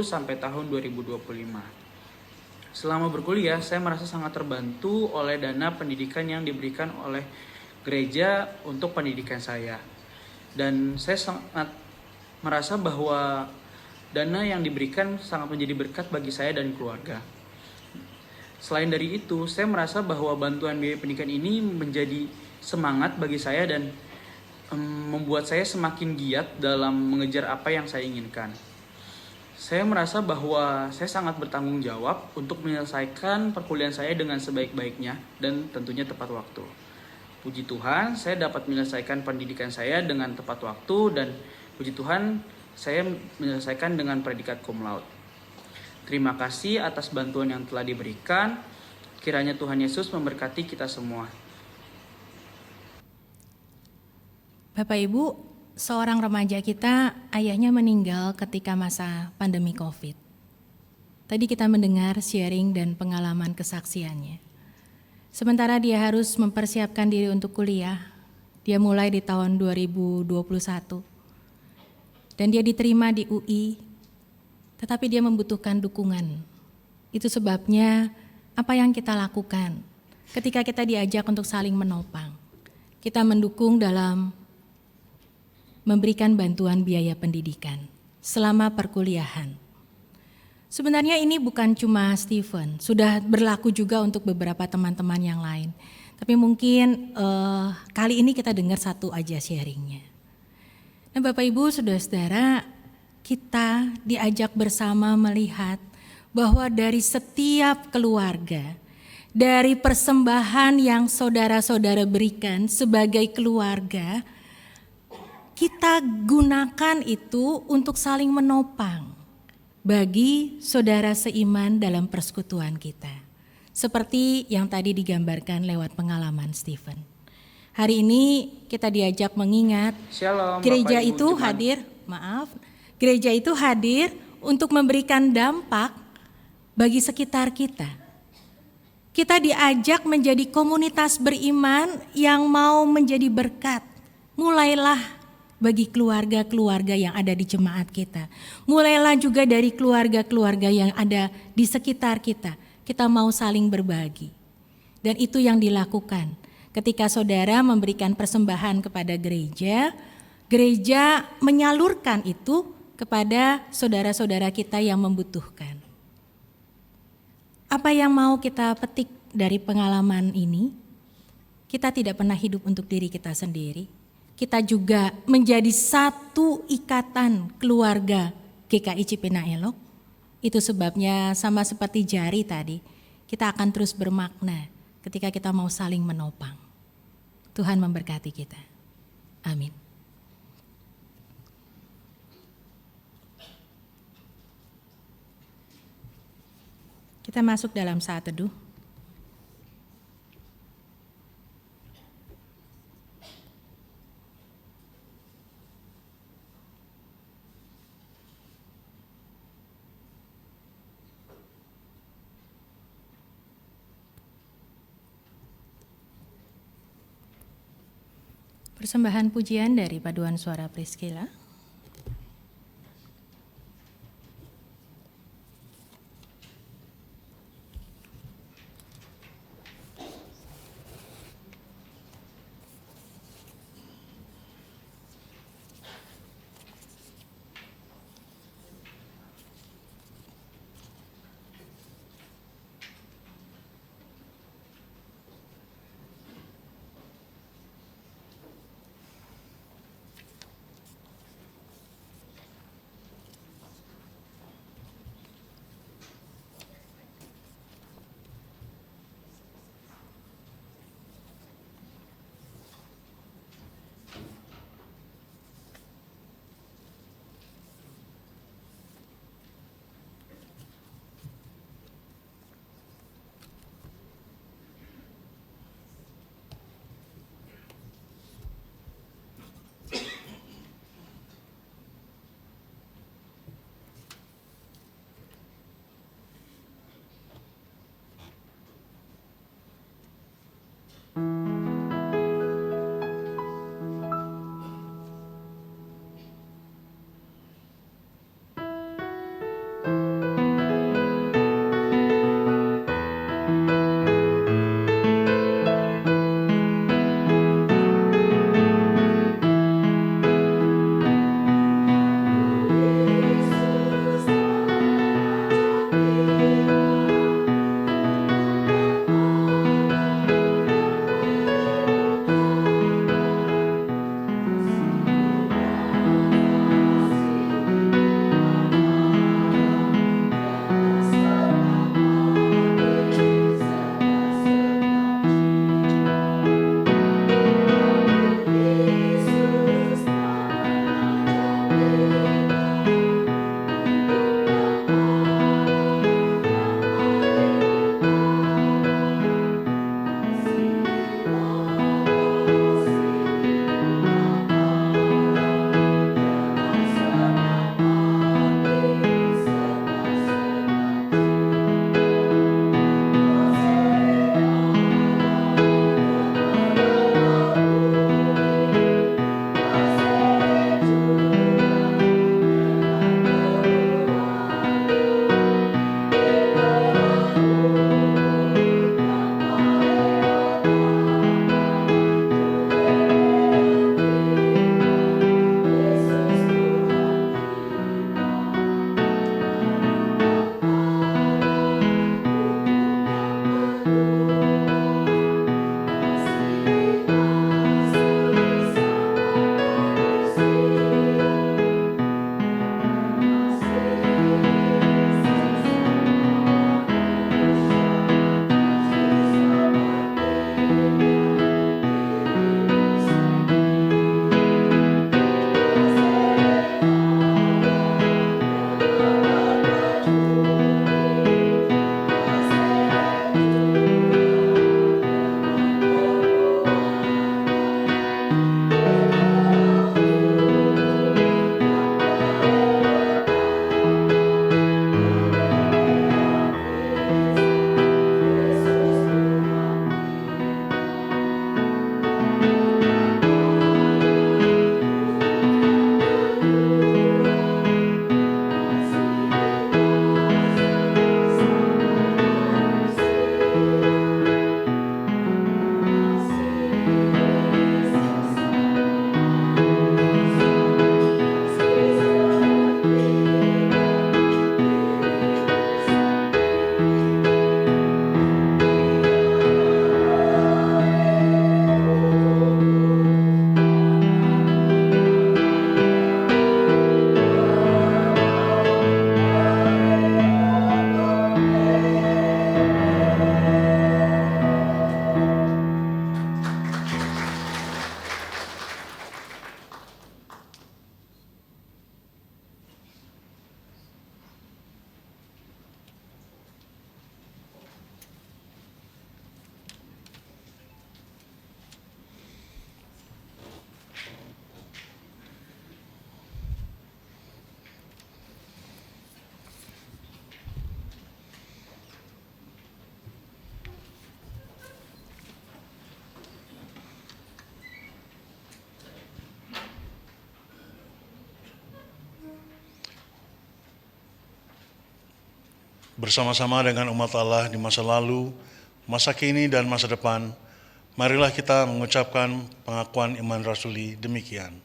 sampai tahun 2025. Selama berkuliah, saya merasa sangat terbantu oleh dana pendidikan yang diberikan oleh gereja untuk pendidikan saya. Dan saya sangat merasa bahwa dana yang diberikan sangat menjadi berkat bagi saya dan keluarga. Selain dari itu, saya merasa bahwa bantuan biaya pendidikan ini menjadi semangat bagi saya dan membuat saya semakin giat dalam mengejar apa yang saya inginkan. Saya merasa bahwa saya sangat bertanggung jawab untuk menyelesaikan perkuliahan saya dengan sebaik-baiknya dan tentunya tepat waktu. Puji Tuhan, saya dapat menyelesaikan pendidikan saya dengan tepat waktu dan puji Tuhan, saya menyelesaikan dengan predikat cum laude. Terima kasih atas bantuan yang telah diberikan. Kiranya Tuhan Yesus memberkati kita semua. Bapak Ibu, seorang remaja kita ayahnya meninggal ketika masa pandemi COVID. Tadi kita mendengar sharing dan pengalaman kesaksiannya. Sementara dia harus mempersiapkan diri untuk kuliah, dia mulai di tahun 2021. Dan dia diterima di UI, tetapi dia membutuhkan dukungan. Itu sebabnya apa yang kita lakukan ketika kita diajak untuk saling menopang. Kita mendukung dalam memberikan bantuan biaya pendidikan selama perkuliahan. Sebenarnya ini bukan cuma Stephen, sudah berlaku juga untuk beberapa teman-teman yang lain. Tapi mungkin kali ini kita dengar satu aja sharingnya. Nah Bapak Ibu, saudara-saudara, kita diajak bersama melihat bahwa dari setiap keluarga, dari persembahan yang saudara-saudara berikan sebagai keluarga, kita gunakan itu untuk saling menopang bagi saudara seiman dalam persekutuan kita. Seperti yang tadi digambarkan lewat pengalaman Stephen. Hari ini kita diajak mengingat Shalom, gereja Bapak, Ibu, itu gereja itu hadir untuk memberikan dampak bagi sekitar kita. Kita diajak menjadi komunitas beriman yang mau menjadi berkat. Mulailah bagi keluarga-keluarga yang ada di jemaat kita. Mulailah juga dari keluarga-keluarga yang ada di sekitar kita. Kita mau saling berbagi. Dan itu yang dilakukan. Ketika saudara memberikan persembahan kepada gereja, gereja menyalurkan itu kepada saudara-saudara kita yang membutuhkan. Apa yang mau kita petik dari pengalaman ini? Kita tidak pernah hidup untuk diri kita sendiri. Kita juga menjadi satu ikatan keluarga GKI Cipinang Elok. Itu sebabnya sama seperti jari tadi, kita akan terus bermakna ketika kita mau saling menopang. Tuhan memberkati kita. Amin. Kita masuk dalam saat teduh. Persembahan pujian dari Paduan Suara Priscilla. bersama-sama dengan umat Allah di masa lalu, masa kini, dan masa depan, marilah kita mengucapkan pengakuan iman rasuli demikian.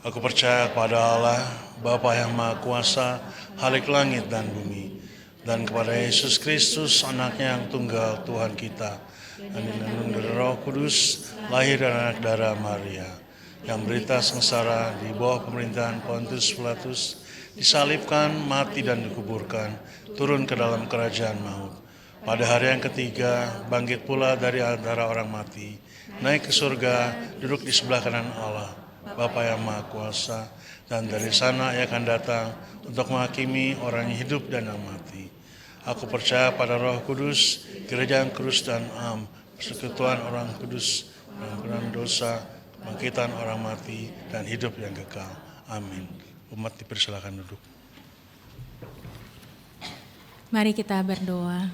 Aku percaya kepada Allah, Bapa yang Maha Kuasa, Khalik langit dan bumi, dan kepada Yesus Kristus, anaknya yang tunggal Tuhan kita, yang dikandung dari Roh Kudus, lahir dari anak darah Maria, yang berita sengsara di bawah pemerintahan Pontius Pilatus, disalibkan, mati dan dikuburkan, turun ke dalam kerajaan maut. Pada hari yang ketiga, bangkit pula dari antara orang mati, naik ke surga, duduk di sebelah kanan Allah, Bapa yang Maha Kuasa, dan dari sana Ia akan datang untuk menghakimi orang yang hidup dan yang mati. Aku percaya pada Roh Kudus, gereja yang kudus dan am, persekutuan orang kudus, pengampunan dosa, bangkitan orang mati, dan hidup yang kekal. Amin. Umat dipersilakan duduk. Mari kita berdoa.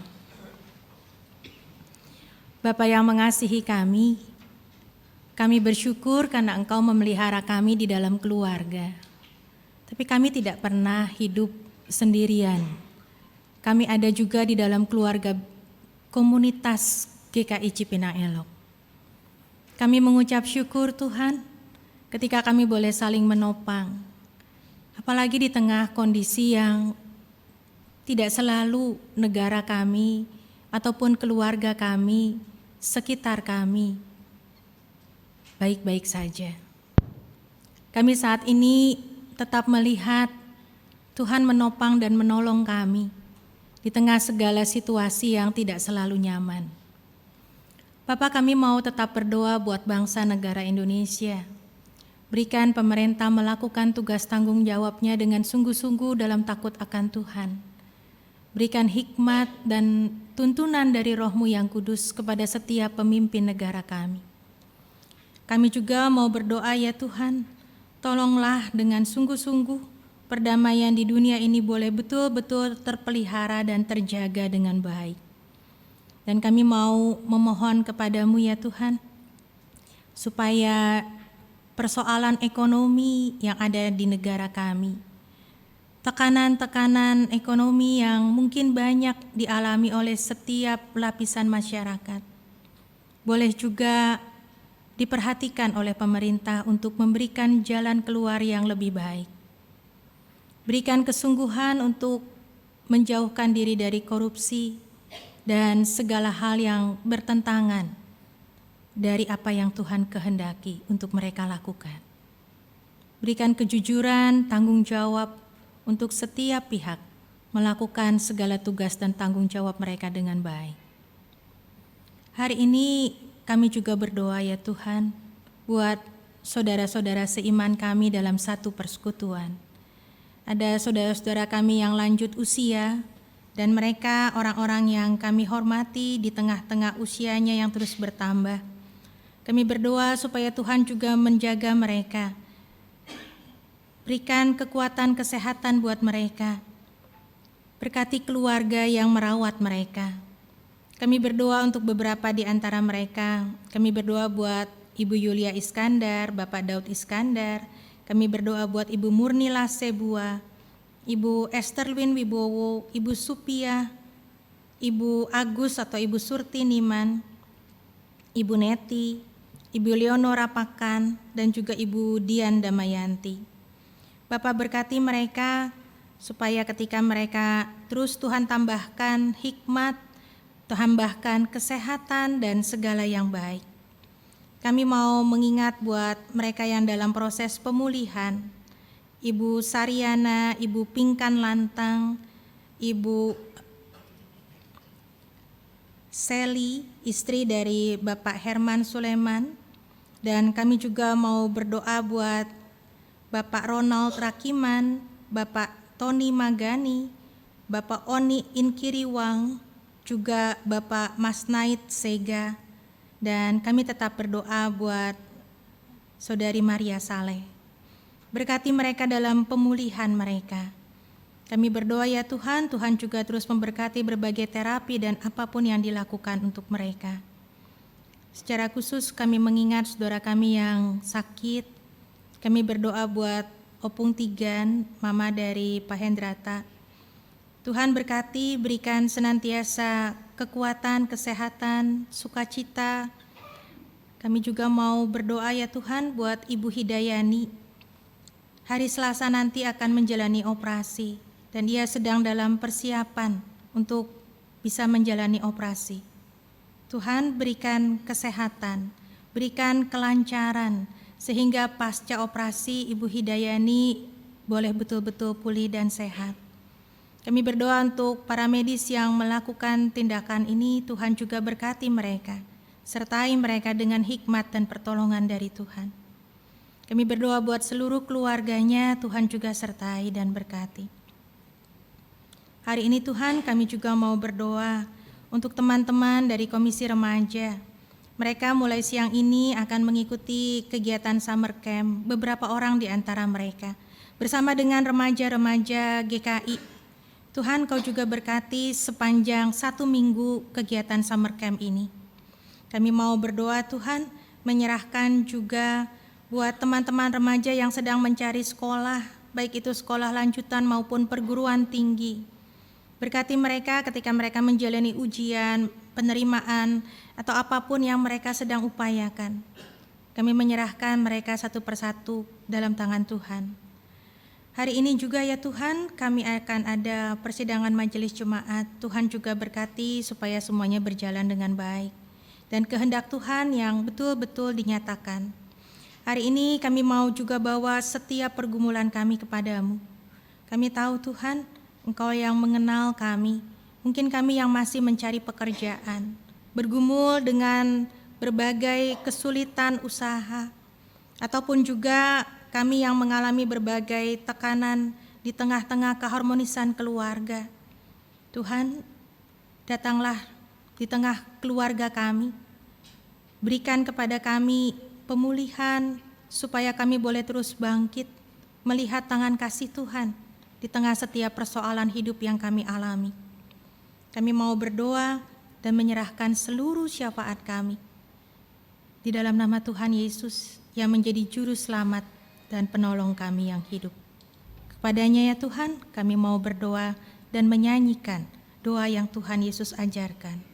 Bapa yang mengasihi kami bersyukur karena Engkau memelihara kami di dalam keluarga. Tapi kami tidak pernah hidup sendirian. Kami ada juga di dalam keluarga komunitas GKI Cipinang Elok. Kami mengucap syukur Tuhan ketika kami boleh saling menopang. Apalagi di tengah kondisi yang tidak selalu negara kami ataupun keluarga kami, sekitar kami baik-baik saja. Kami saat ini tetap melihat Tuhan menopang dan menolong kami di tengah segala situasi yang tidak selalu nyaman. Bapa, kami mau tetap berdoa buat bangsa negara Indonesia. Berikan pemerintah melakukan tugas tanggung jawabnya dengan sungguh-sungguh dalam takut akan Tuhan. Berikan hikmat dan tuntunan dari Roh-Mu yang kudus kepada setiap pemimpin negara kami. Kami juga mau berdoa ya Tuhan, tolonglah dengan sungguh-sungguh perdamaian di dunia ini boleh betul-betul terpelihara dan terjaga dengan baik. Dan kami mau memohon kepadamu ya Tuhan, supaya persoalan ekonomi yang ada di negara kami, tekanan-tekanan ekonomi yang mungkin banyak dialami oleh setiap lapisan masyarakat, boleh juga diperhatikan oleh pemerintah untuk memberikan jalan keluar yang lebih baik. Berikan kesungguhan untuk menjauhkan diri dari korupsi dan segala hal yang bertentangan dari apa yang Tuhan kehendaki untuk mereka lakukan. Berikan kejujuran, tanggung jawab untuk setiap pihak melakukan segala tugas dan tanggung jawab mereka dengan baik. Hari ini kami juga berdoa ya Tuhan buat saudara-saudara seiman kami dalam satu persekutuan. Ada saudara-saudara kami yang lanjut usia dan mereka orang-orang yang kami hormati di tengah-tengah usianya yang terus bertambah. Kami berdoa supaya Tuhan juga menjaga mereka. Berikan kekuatan kesehatan buat mereka. Berkati keluarga yang merawat mereka. Kami berdoa untuk beberapa di antara mereka. Kami berdoa buat Ibu Yulia Iskandar, Bapak Daud Iskandar. Kami berdoa buat Ibu Murnila Sebua, Ibu Esther Lwin Wibowo, Ibu Supia, Ibu Agus atau Ibu Surti Niman, Ibu Neti, Ibu Leonora Pakan, dan juga Ibu Dian Damayanti. Bapak berkati mereka supaya ketika mereka terus Tuhan tambahkan hikmat, tambahkan kesehatan dan segala yang baik. Kami mau mengingat buat mereka yang dalam proses pemulihan, Ibu Sariana, Ibu Pingkan Lantang, Ibu Seli, istri dari Bapak Herman Suleman, dan kami juga mau berdoa buat Bapak Ronald Rakiman, Bapak Tony Magani, Bapak Oni Inkiriwang, juga Bapak Mas Naid Sega, dan kami tetap berdoa buat Saudari Maria Saleh. Berkati mereka dalam pemulihan mereka. Kami berdoa ya Tuhan, Tuhan juga terus memberkati berbagai terapi dan apapun yang dilakukan untuk mereka. Secara khusus kami mengingat saudara kami yang sakit. Kami berdoa buat Opung Tigan, mama dari Pak Hendrata. Tuhan berkati, berikan senantiasa kekuatan, kesehatan, sukacita. Kami juga mau berdoa ya Tuhan buat Ibu Hidayani. Hari Selasa nanti akan menjalani operasi dan dia sedang dalam persiapan untuk bisa menjalani operasi. Tuhan berikan kesehatan, berikan kelancaran sehingga pasca operasi Ibu Hidayani boleh betul-betul pulih dan sehat. Kami berdoa untuk para medis yang melakukan tindakan ini, Tuhan juga berkati mereka, sertai mereka dengan hikmat dan pertolongan dari Tuhan. Kami berdoa buat seluruh keluarganya, Tuhan juga sertai dan berkati. Hari ini Tuhan kami juga mau berdoa untuk teman-teman dari Komisi Remaja. Mereka mulai siang ini akan mengikuti kegiatan summer camp, beberapa orang di antara mereka, bersama dengan remaja-remaja GKI. Tuhan Kau juga berkati sepanjang 1 minggu kegiatan summer camp ini. Kami mau berdoa Tuhan, menyerahkan juga buat teman-teman remaja yang sedang mencari sekolah, baik itu sekolah lanjutan maupun perguruan tinggi. Berkati mereka ketika mereka menjalani ujian, penerimaan, atau apapun yang mereka sedang upayakan. Kami menyerahkan mereka satu persatu dalam tangan Tuhan. Hari ini juga ya Tuhan, kami akan ada persidangan majelis jemaat. Tuhan juga berkati supaya semuanya berjalan dengan baik. Dan kehendak Tuhan yang betul-betul dinyatakan. Hari ini kami mau juga bawa setiap pergumulan kami kepadamu. Kami tahu Tuhan, Engkau yang mengenal kami. Mungkin kami yang masih mencari pekerjaan. Bergumul dengan berbagai kesulitan usaha. Ataupun juga kami yang mengalami berbagai tekanan di tengah-tengah keharmonisan keluarga. Tuhan, datanglah di tengah keluarga kami. Berikan kepada kami pemulihan supaya kami boleh terus bangkit melihat tangan kasih Tuhan di tengah setiap persoalan hidup yang kami alami. Kami mau berdoa dan menyerahkan seluruh syafaat kami di dalam nama Tuhan Yesus yang menjadi juru selamat dan penolong kami yang hidup. Kepadanya ya Tuhan, kami mau berdoa dan menyanyikan doa yang Tuhan Yesus ajarkan.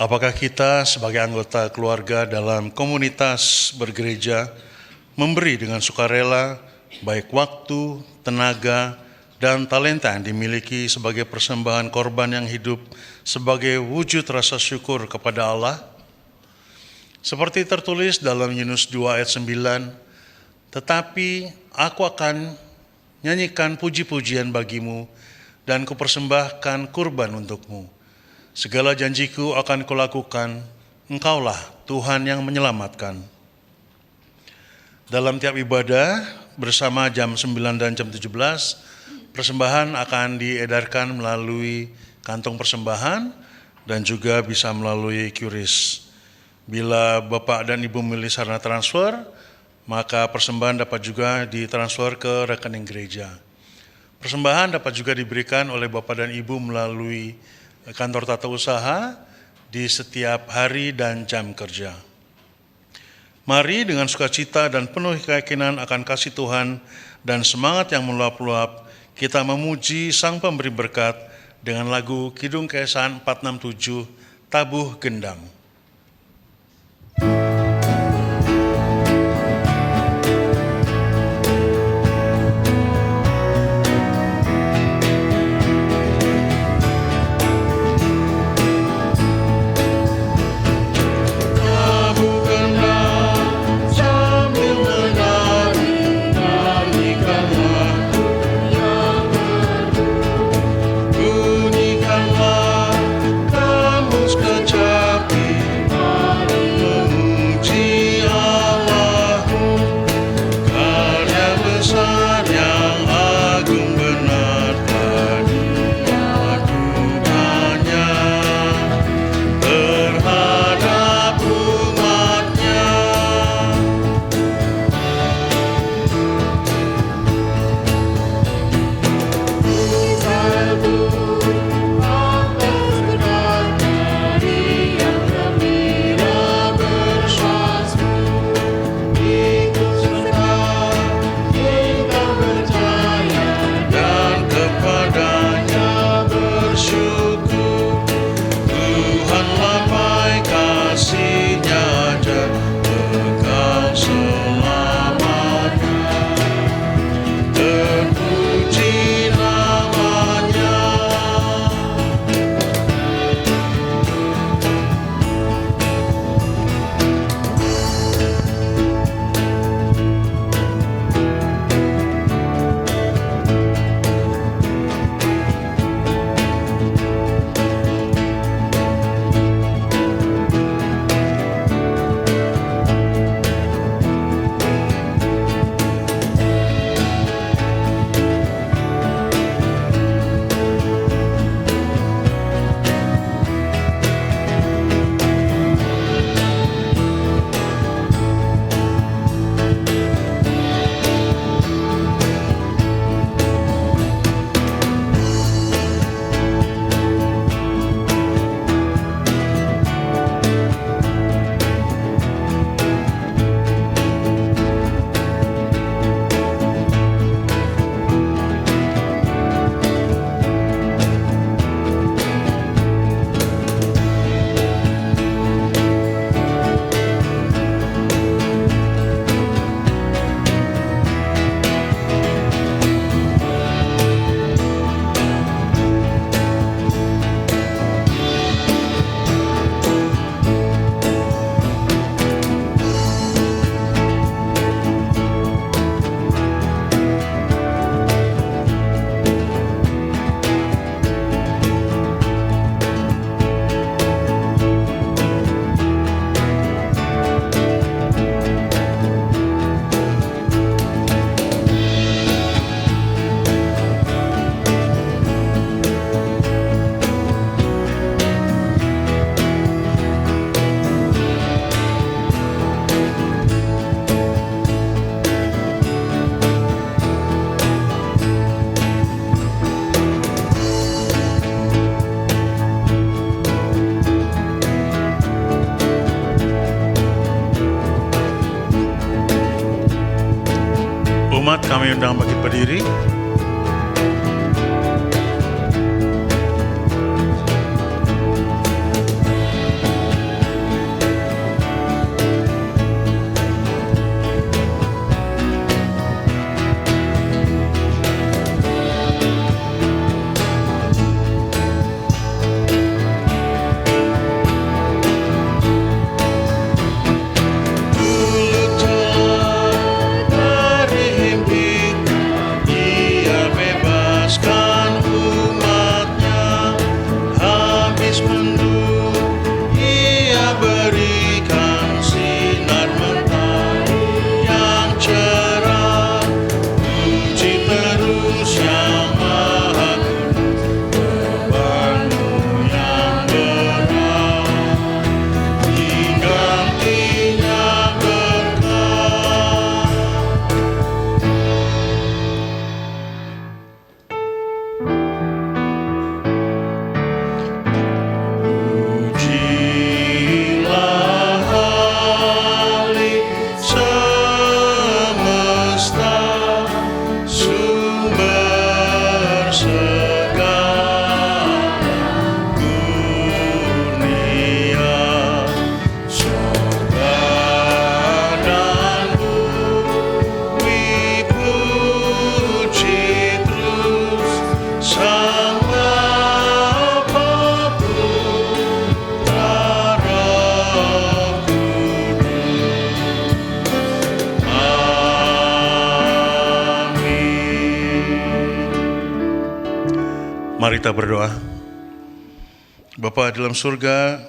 Apakah kita sebagai anggota keluarga dalam komunitas bergereja memberi dengan sukarela baik waktu, tenaga, dan talenta yang dimiliki sebagai persembahan korban yang hidup sebagai wujud rasa syukur kepada Allah? Seperti tertulis dalam Yunus 2 ayat 9, tetapi aku akan nyanyikan puji-pujian bagimu dan kupersembahkan kurban untukmu. Segala janjiku akan kulakukan, Engkaulah Tuhan yang menyelamatkan. Dalam tiap ibadah, bersama jam 9 dan jam 17, persembahan akan diedarkan melalui kantong persembahan dan juga bisa melalui QRIS. Bila Bapak dan Ibu memilih sarana transfer, maka persembahan dapat juga ditransfer ke rekening gereja. Persembahan dapat juga diberikan oleh Bapak dan Ibu melalui kantor tata usaha di setiap hari dan jam kerja. Mari dengan sukacita dan penuh keyakinan akan kasih Tuhan dan semangat yang meluap-luap, kita memuji Sang Pemberi Berkat dengan lagu Kidung Keesan 467, Tabuh Gendang. Umat kami undang bangkit berdiri. Dulu telah dari impian sumber segala kurnia, sorga dan bumi puji terus Sang Bapa Putra Roh Kudus. Mari kita berdoa. Bapa di dalam surga,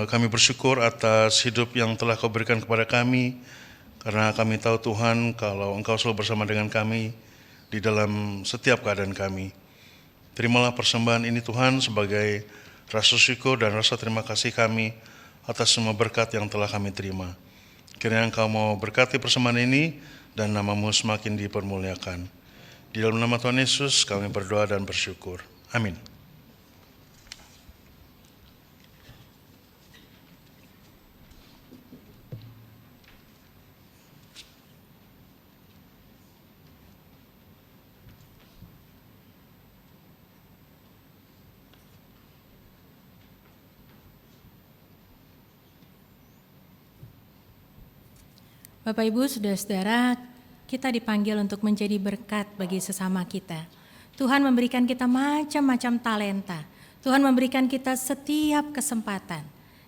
kami bersyukur atas hidup yang telah Kau berikan kepada kami, karena kami tahu Tuhan kalau Engkau selalu bersama dengan kami di dalam setiap keadaan kami. Terimalah persembahan ini Tuhan sebagai rasa syukur dan rasa terima kasih kami atas semua berkat yang telah kami terima. Kiranya Engkau mau berkati persembahan ini dan nama-Mu semakin dipermuliakan. Di dalam nama Tuhan Yesus kami berdoa dan bersyukur. Amin. Bapak Ibu, Saudara-saudara, kita dipanggil untuk menjadi berkat bagi sesama kita. Tuhan memberikan kita macam-macam talenta. Tuhan memberikan kita setiap kesempatan.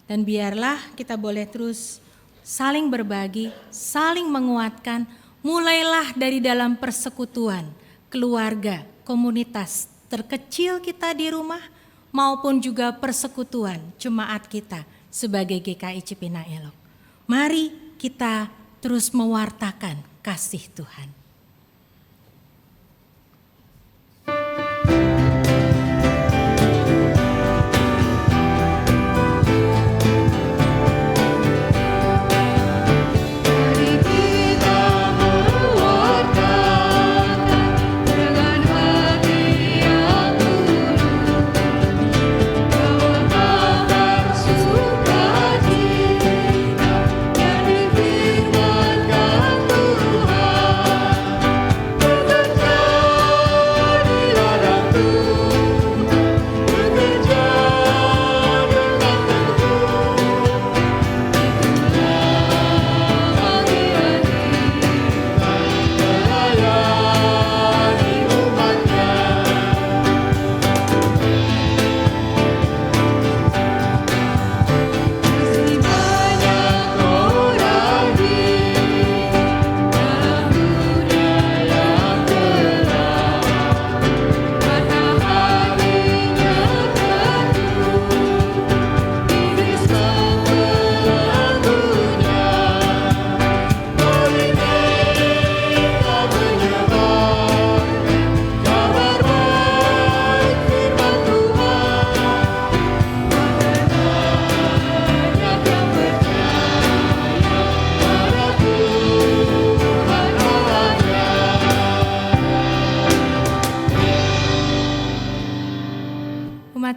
Dan biarlah kita boleh terus saling berbagi, saling menguatkan, mulailah dari dalam persekutuan, keluarga, komunitas terkecil kita di rumah, maupun juga persekutuan jemaat kita sebagai GKI Cipinang Elok. Mari kita terus mewartakan kasih Tuhan.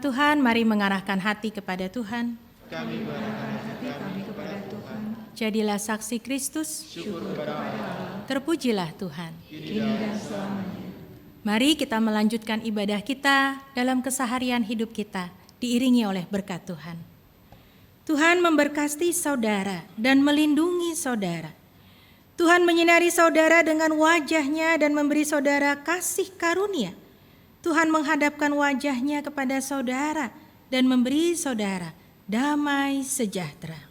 Tuhan, mari mengarahkan hati kepada Tuhan. Kami mengarahkan hati kami kepada Tuhan. Jadilah saksi Kristus. Syukur kepada Allah. Terpujilah Tuhan. Kini dan selamanya. Mari kita melanjutkan ibadah kita dalam keseharian hidup kita, diiringi oleh berkat Tuhan. Tuhan memberkati saudara dan melindungi saudara. Tuhan menyinari saudara dengan wajah-Nya dan memberi saudara kasih karunia. Tuhan menghadapkan wajah-Nya kepada saudara dan memberi saudara damai sejahtera.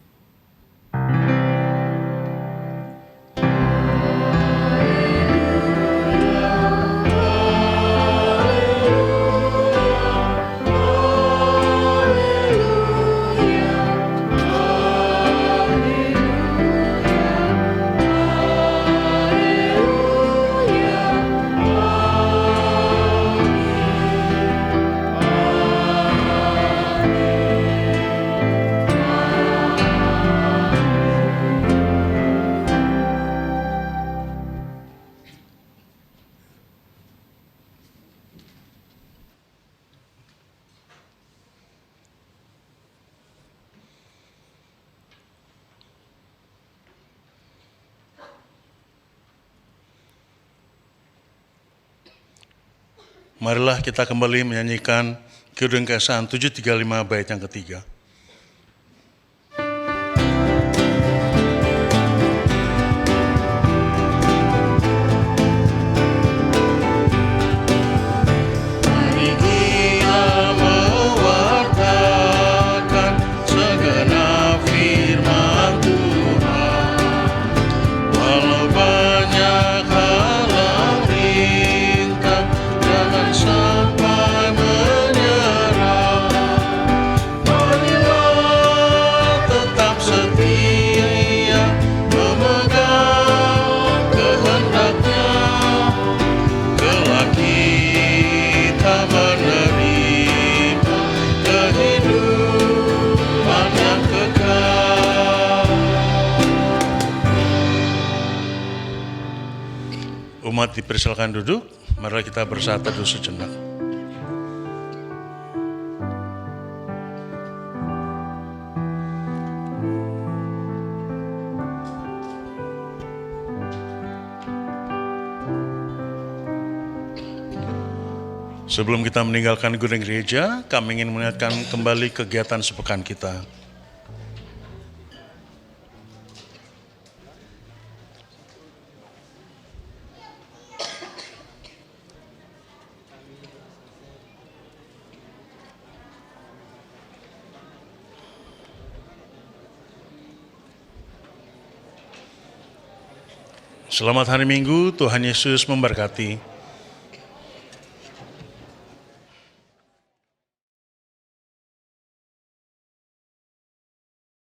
Marilah kita kembali menyanyikan Kidung Kesan 735 bait yang ketiga. Mari kita mewartakan segenap firman Tuhan, walau banyak halang rintang, jangan sampai menyerah. Marilah tetap setia memegang kehendaknya, kelak kita menerima kehidupan yang kekal. Umat dipersilakan duduk, mari kita bersatu dulu sejenak. Sebelum kita meninggalkan gedung gereja, kami ingin mengingatkan kembali kegiatan sepekan kita. Selamat hari Minggu, Tuhan Yesus memberkati.